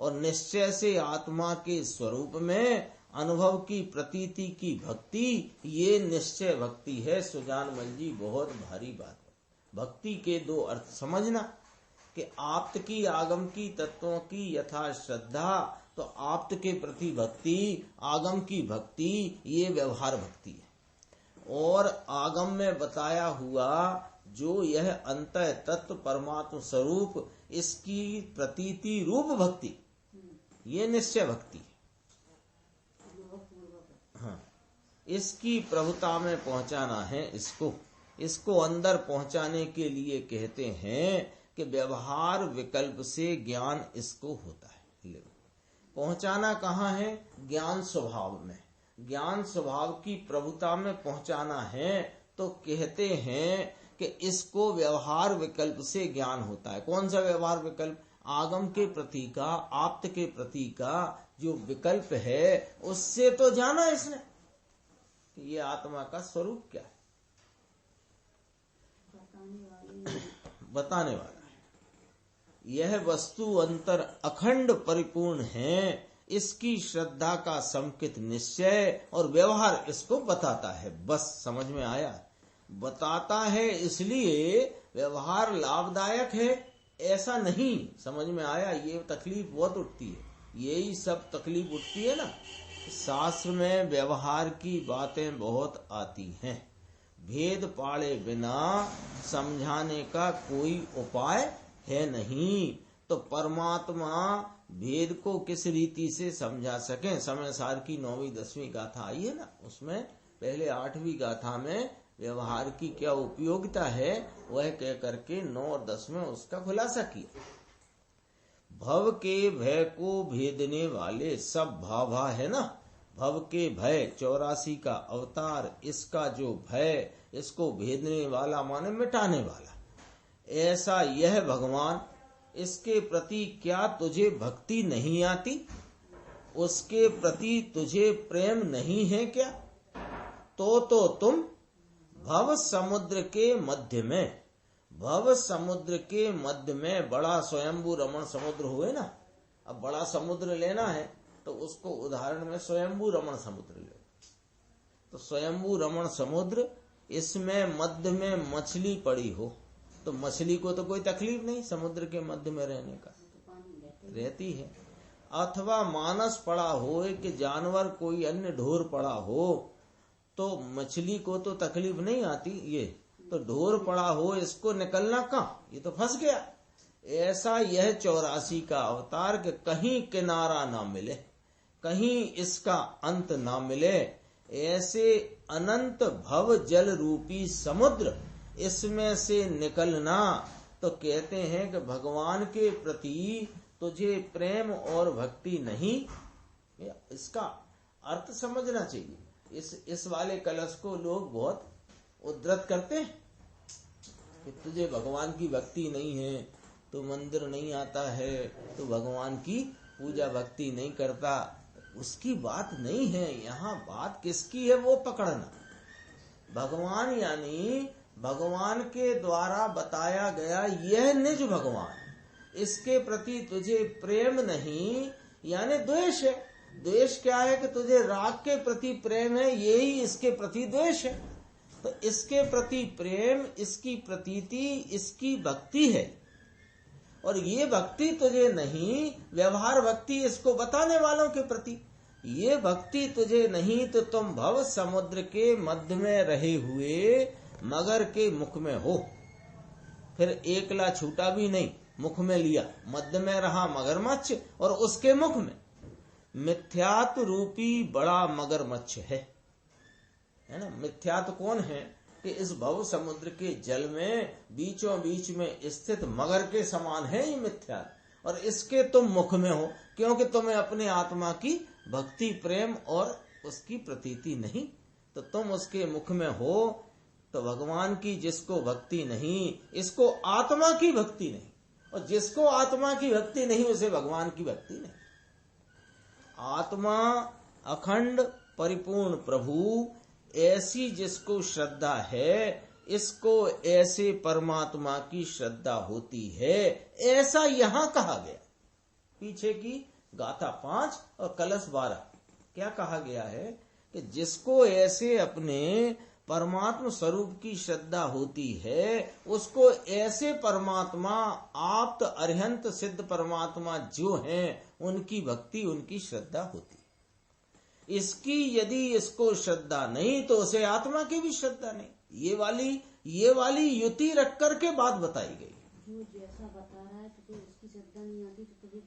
और निश्चय से आत्मा के स्वरूप में अनुभव की प्रतीति की भक्ति, ये निश्चय भक्ति है। सुजानमल जी बहुत भारी बात है। भक्ति के दो अर्थ समझना कि आप्त की, आगम की, तत्वों की यथा श्रद्धा, तो आप्त के प्रति भक्ति, आगम की भक्ति, ये व्यवहार भक्ति है। और आगम में बताया हुआ जो यह अंतः तत्व परमात्म स्वरूप, इसकी प्रतीति रूप भक्ति, ये निश्चय भक्ति है। हाँ, इसकी प्रभुता में पहुंचाना है, इसको अंदर पहुंचाने के लिए कहते हैं कि व्यवहार विकल्प से ज्ञान इसको होता है। पहुंचाना कहाँ है? ज्ञान स्वभाव में, ज्ञान स्वभाव की प्रभुता में पहुंचाना है। तो कहते हैं कि इसको व्यवहार विकल्प से ज्ञान होता है। कौन सा व्यवहार विकल्प? आगम के प्रति का, आप्त के प्रति का जो विकल्प है उससे तो जाना इसने कि ये आत्मा का स्वरूप क्या है, बताने वाला है। यह वस्तु अंतर अखंड परिपूर्ण है, इसकी श्रद्धा का समुचित निश्चय और व्यवहार इसको बताता है। बस समझ में आया, बताता है इसलिए व्यवहार लाभदायक है ऐसा नहीं। समझ में आया, ये तकलीफ बहुत उठती है, यही सब तकलीफ उठती है ना। शास्त्र में व्यवहार की बातें बहुत आती हैं, भेद पाड़े बिना समझाने का कोई उपाय है नहीं। तो परमात्मा भेद को किस रीति से समझा सकें। समय सार की 9वीं 10वीं गाथा आई है ना, उसमें पहले 8वीं गाथा में व्यवहार की क्या उपयोगिता है वह कह करके 9 और 10 में उसका खुलासा किया। भव के भय को भेदने वाले सब भाभा है ना, भव के भय 84 का अवतार, इसका जो भय इसको भेदने वाला माने मिटाने वाला, ऐसा यह भगवान, इसके प्रति क्या तुझे भक्ति नहीं आती, उसके प्रति तुझे प्रेम नहीं है क्या। तो तुम भव समुद्र के मध्य में, भव समुद्र के मध्य में बड़ा स्वयंभू रमण समुद्र हुए ना। अब बड़ा समुद्र लेना है तो उसको उदाहरण में स्वयंभू रमण समुद्र ले। तो स्वयंभू रमण समुद्र, इसमें मध्य में मछली पड़ी हो तो मछली को तो कोई तकलीफ नहीं समुद्र के मध्य में रहने का, रहती है। अथवा मानस पड़ा हो कि जानवर कोई अन्य ढोर पड़ा हो तो मछली को तो तकलीफ नहीं आती, ये तो ढोर पड़ा हो इसको निकलना कहाँ, ये तो फंस गया। ऐसा यह 84 का अवतार के कहीं किनारा ना मिले, कहीं इसका अंत ना मिले, ऐसे अनंत भव जल रूपी समुद्र, इसमें से निकलना। तो कहते हैं कि भगवान के प्रति तुझे प्रेम और भक्ति नहीं, इसका अर्थ समझना चाहिए। इस वाले कलश को लोग बहुत उद्धृत करते हैं कि तुझे भगवान की भक्ति नहीं है, तो मंदिर नहीं आता है, तो भगवान की पूजा भक्ति नहीं करता। उसकी बात नहीं है, यहाँ बात किसकी है वो पकड़ना। भगवान यानी भगवान के द्वारा बताया गया यह निज भगवान, इसके प्रति तुझे प्रेम नहीं यानी द्वेष है। द्वेष क्या है कि तुझे राग के प्रति प्रेम है, यही इसके प्रति द्वेष है। तो इसके प्रति प्रेम, इसकी प्रतीति, इसकी भक्ति है, और ये भक्ति तुझे नहीं, व्यवहार भक्ति इसको बताने वालों के प्रति ये भक्ति तुझे नहीं, तो तुम भव समुद्र के मध्य में रहे हुए मगर के मुख में हो। फिर एकला छूटा भी नहीं, मुख में लिया, मध्य में रहा मगरमच्छ और उसके मुख में मिथ्यात्व रूपी बड़ा मगरमच्छ है ना। मिथ्यात्व कौन है कि इस भव समुद्र के जल में बीचों बीच में स्थित मगर के समान है ये मिथ्यात्व, और इसके तुम मुख में हो क्योंकि तुम्हें अपने आत्मा की भक्ति प्रेम और उसकी प्रतीति नहीं, तो तुम उसके मुख में हो। तो भगवान की जिसको भक्ति नहीं, इसको आत्मा की भक्ति नहीं, और जिसको आत्मा की भक्ति नहीं उसे भगवान की भक्ति नहीं। आत्मा अखंड परिपूर्ण प्रभु, ऐसी जिसको श्रद्धा है, इसको ऐसे परमात्मा की श्रद्धा होती है, ऐसा यहाँ कहा गया। पीछे की गाथा 5 और कलश 12 क्या कहा गया है कि जिसको ऐसे अपने परमात्मा स्वरूप की श्रद्धा होती है, उसको ऐसे परमात्मा आप्त अरिहंत सिद्ध परमात्मा जो हैं उनकी भक्ति उनकी श्रद्धा होती। इसकी यदि इसको श्रद्धा नहीं तो उसे आत्मा की भी श्रद्धा नहीं। ये वाली युति रख कर के बात बताई गई। जो जैसा बता रहा है तो उसकी श्रद्धा नहीं आती तो तुझे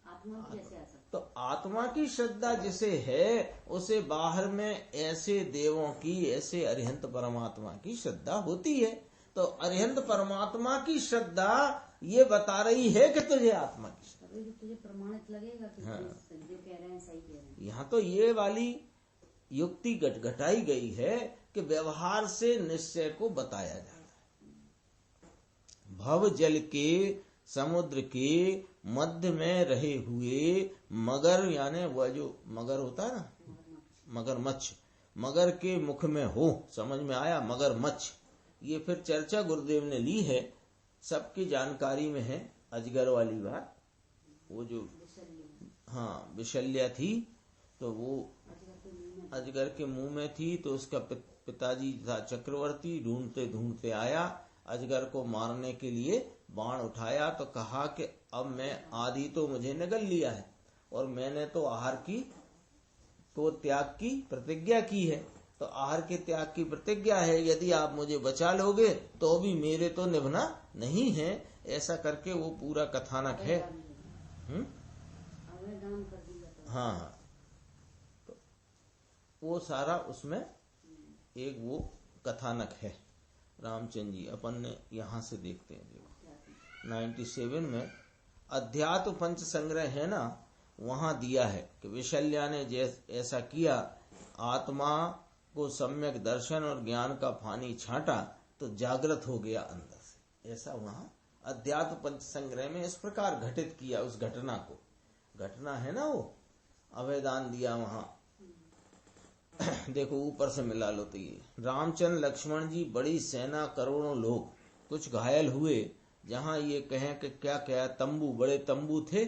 आत्मा की कैसे आ सकती? तो आत्मा की श्रद्धा जिसे है उसे बाहर में ऐसे देवों की, ऐसे अरिहंत परमात्मा की श्रद्धा होती है। तो अरिहंत परमात्मा की श्रद्धा ये बता रही है कि तुझे आत्मा की श्रद्धा, तुझे प्रमाणित लगेगा कि हाँ। जो कह रहे हैं सही कह रहे हैं। यहाँ तो ये वाली युक्ति घटाई गई है कि व्यवहार से निश्चय को बताया जाता है। भव जल के, समुद्र के मध्य में रहे हुए मगर, यानी वह जो मगर होता है ना, मगरमच्छ, मगर के मुख में हो, समझ में आया, मगरमच्छ। ये फिर चर्चा गुरुदेव ने ली है, सबकी जानकारी में है। अजगर वाली बात, वो जो हाँ विशल्य थी, तो वो अजगर के मुंह में थी, तो उसका पिताजी था चक्रवर्ती, ढूंढते ढूंढते आया, अजगर को मारने के लिए बाण उठाया, तो कहा कि अब मैं आदि तो मुझे निगल लिया है और मैंने तो आहार की तो त्याग की प्रतिज्ञा की है, तो आहार के त्याग की प्रतिज्ञा है, यदि आप मुझे बचा लोगे तो भी मेरे तो निभना नहीं है। ऐसा करके वो पूरा कथानक है। हाँ, तो वो सारा उसमें एक वो कथानक है। रामचंद्र जी अपन ने यहाँ से देखते हैं, देखो 97 में अध्यात्म पंच संग्रह है ना, वहां दिया है कि विशल्या ने ऐसा किया, आत्मा को सम्यक दर्शन और ज्ञान का पानी छाटा तो जागृत हो गया अंदर से। ऐसा वहां अध्यात्म पंच संग्रह में इस प्रकार घटित किया उस घटना को। घटना है ना वो, अभयदान दिया वहां। देखो ऊपर से मिला लो तो ये रामचंद्र लक्ष्मण जी, बड़ी सेना, करोड़ों लोग, कुछ घायल हुए। जहां ये कहें कि क्या क्या तंबू, बड़े तंबू थे,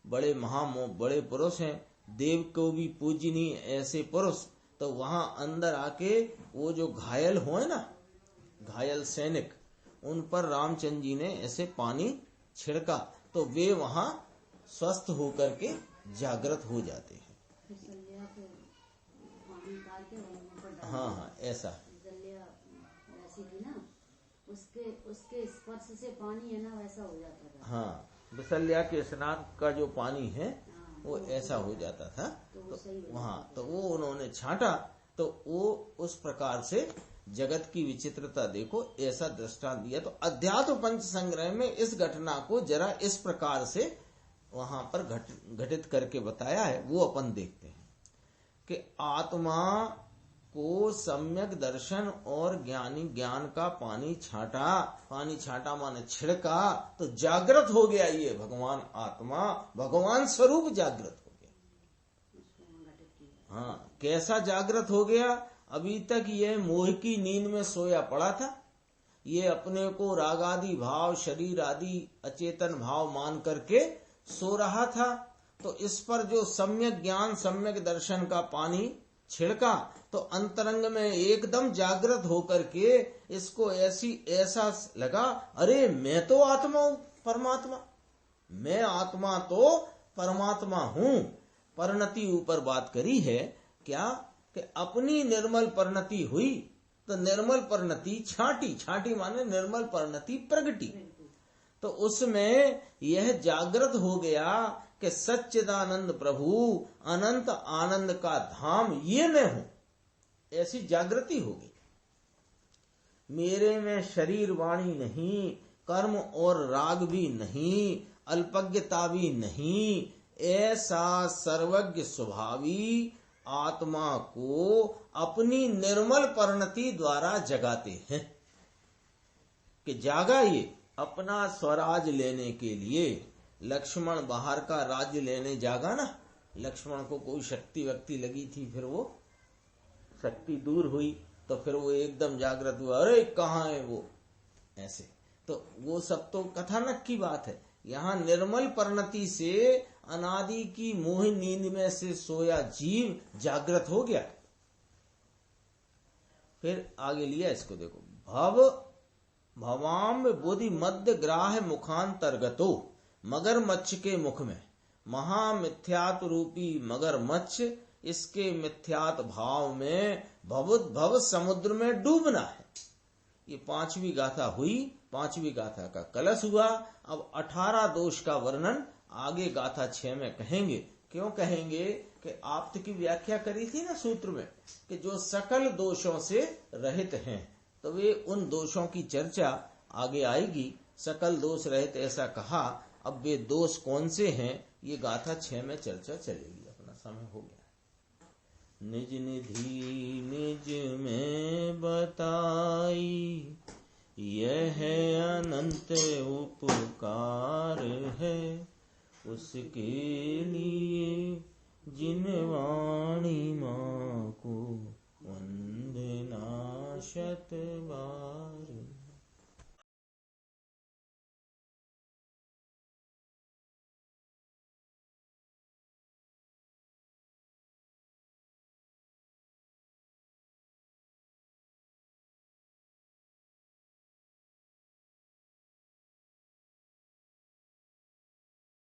बड़े बड़े पुरुष हैं, देव को भी पूजनीय ऐसे पुरुष, तो वहां अंदर आके वो जो घायल हुए ना, घायल सैनिक, उन पर रामचंद्र जी ने ऐसे पानी छिड़का तो वे वहां स्वस्थ होकर के जागृत हो जाते हैं। हाँ हाँ, ऐसा उसके स्पर्श से पानी है ना, वैसा हो जाता था। हाँ, विशल्या के स्नान का जो पानी है वो ऐसा हो जाता था। तो वहाँ तो वो उन्होंने छांटा, तो वो उस प्रकार से जगत की विचित्रता देखो, ऐसा दृष्टांत दिया। तो अध्यात्म पंच संग्रह में इस घटना को जरा इस प्रकार से वहां पर घटित करके बताया है, वो अपन देखते हैं कि आत्मा को सम्यक दर्शन और ज्ञान का पानी छाटा माने छिड़का तो जागृत हो गया। ये भगवान आत्मा, भगवान स्वरूप जागृत हो गया। हाँ, कैसा जागृत हो गया? अभी तक ये मोह की नींद में सोया पड़ा था, ये अपने को राग आदि भाव, शरीर आदि अचेतन भाव मान करके सो रहा था। तो इस पर जो सम्यक ज्ञान, सम्यक दर्शन का पानी छिड़का तो अंतरंग में एकदम जागृत होकर के इसको ऐसा लगा, अरे मैं तो आत्मा हूं, परमात्मा, मैं आत्मा तो परमात्मा हूं। परिणति ऊपर बात करी है क्या कि अपनी निर्मल परिणति हुई, तो निर्मल परिणति छाटी माने निर्मल परिणति प्रगटी, तो उसमें यह जागृत हो गया कि सच्चिदानंद प्रभु, अनंत आनंद का धाम ये मैं हूं, ऐसी जागृति हो गई। मेरे में शरीर वाणी नहीं, कर्म और राग भी नहीं, अल्पज्ञता भी नहीं, ऐसा सर्वज्ञ स्वभावी आत्मा को अपनी निर्मल परिणति द्वारा जगाते हैं। कि जागा ये अपना स्वराज लेने के लिए। लक्ष्मण बाहर का राज्य लेने जागा ना, लक्ष्मण को कोई शक्ति व्यक्ति लगी थी, फिर वो शक्ति दूर हुई तो फिर वो एकदम जागृत हुआ, अरे कहाँ है वो, ऐसे। तो वो सब तो कथानक की बात है। यहाँ निर्मल परिणति से अनादि की मोह नींद में से सोया जीव जागृत हो गया। फिर आगे लिया इसको, देखो, भवाम बुद्धि मध्य ग्राह मुखांतर्गतो, मगरमच्छ के मुख में महामिथ्यात रूपी मगरमच्छ, इसके मिथ्यात भाव में भव समुद्र में डूबना है। ये 5वीं गाथा हुई, 5वीं गाथा का कलश हुआ। अब 18 दोष का वर्णन आगे गाथा 6 में कहेंगे। क्यों कहेंगे कि आप्त की व्याख्या करी थी ना सूत्र में कि जो सकल दोषों से रहित हैं, तो वे उन दोषों की चर्चा आगे आएगी। सकल दोष रहित ऐसा कहा, अब वे दोष कौन से हैं ये गाथा 6 में चर्चा चलेगी। अपना समय हो गया। निज निधि निज में बताई, यह अनंत उपकार है, उसके लिए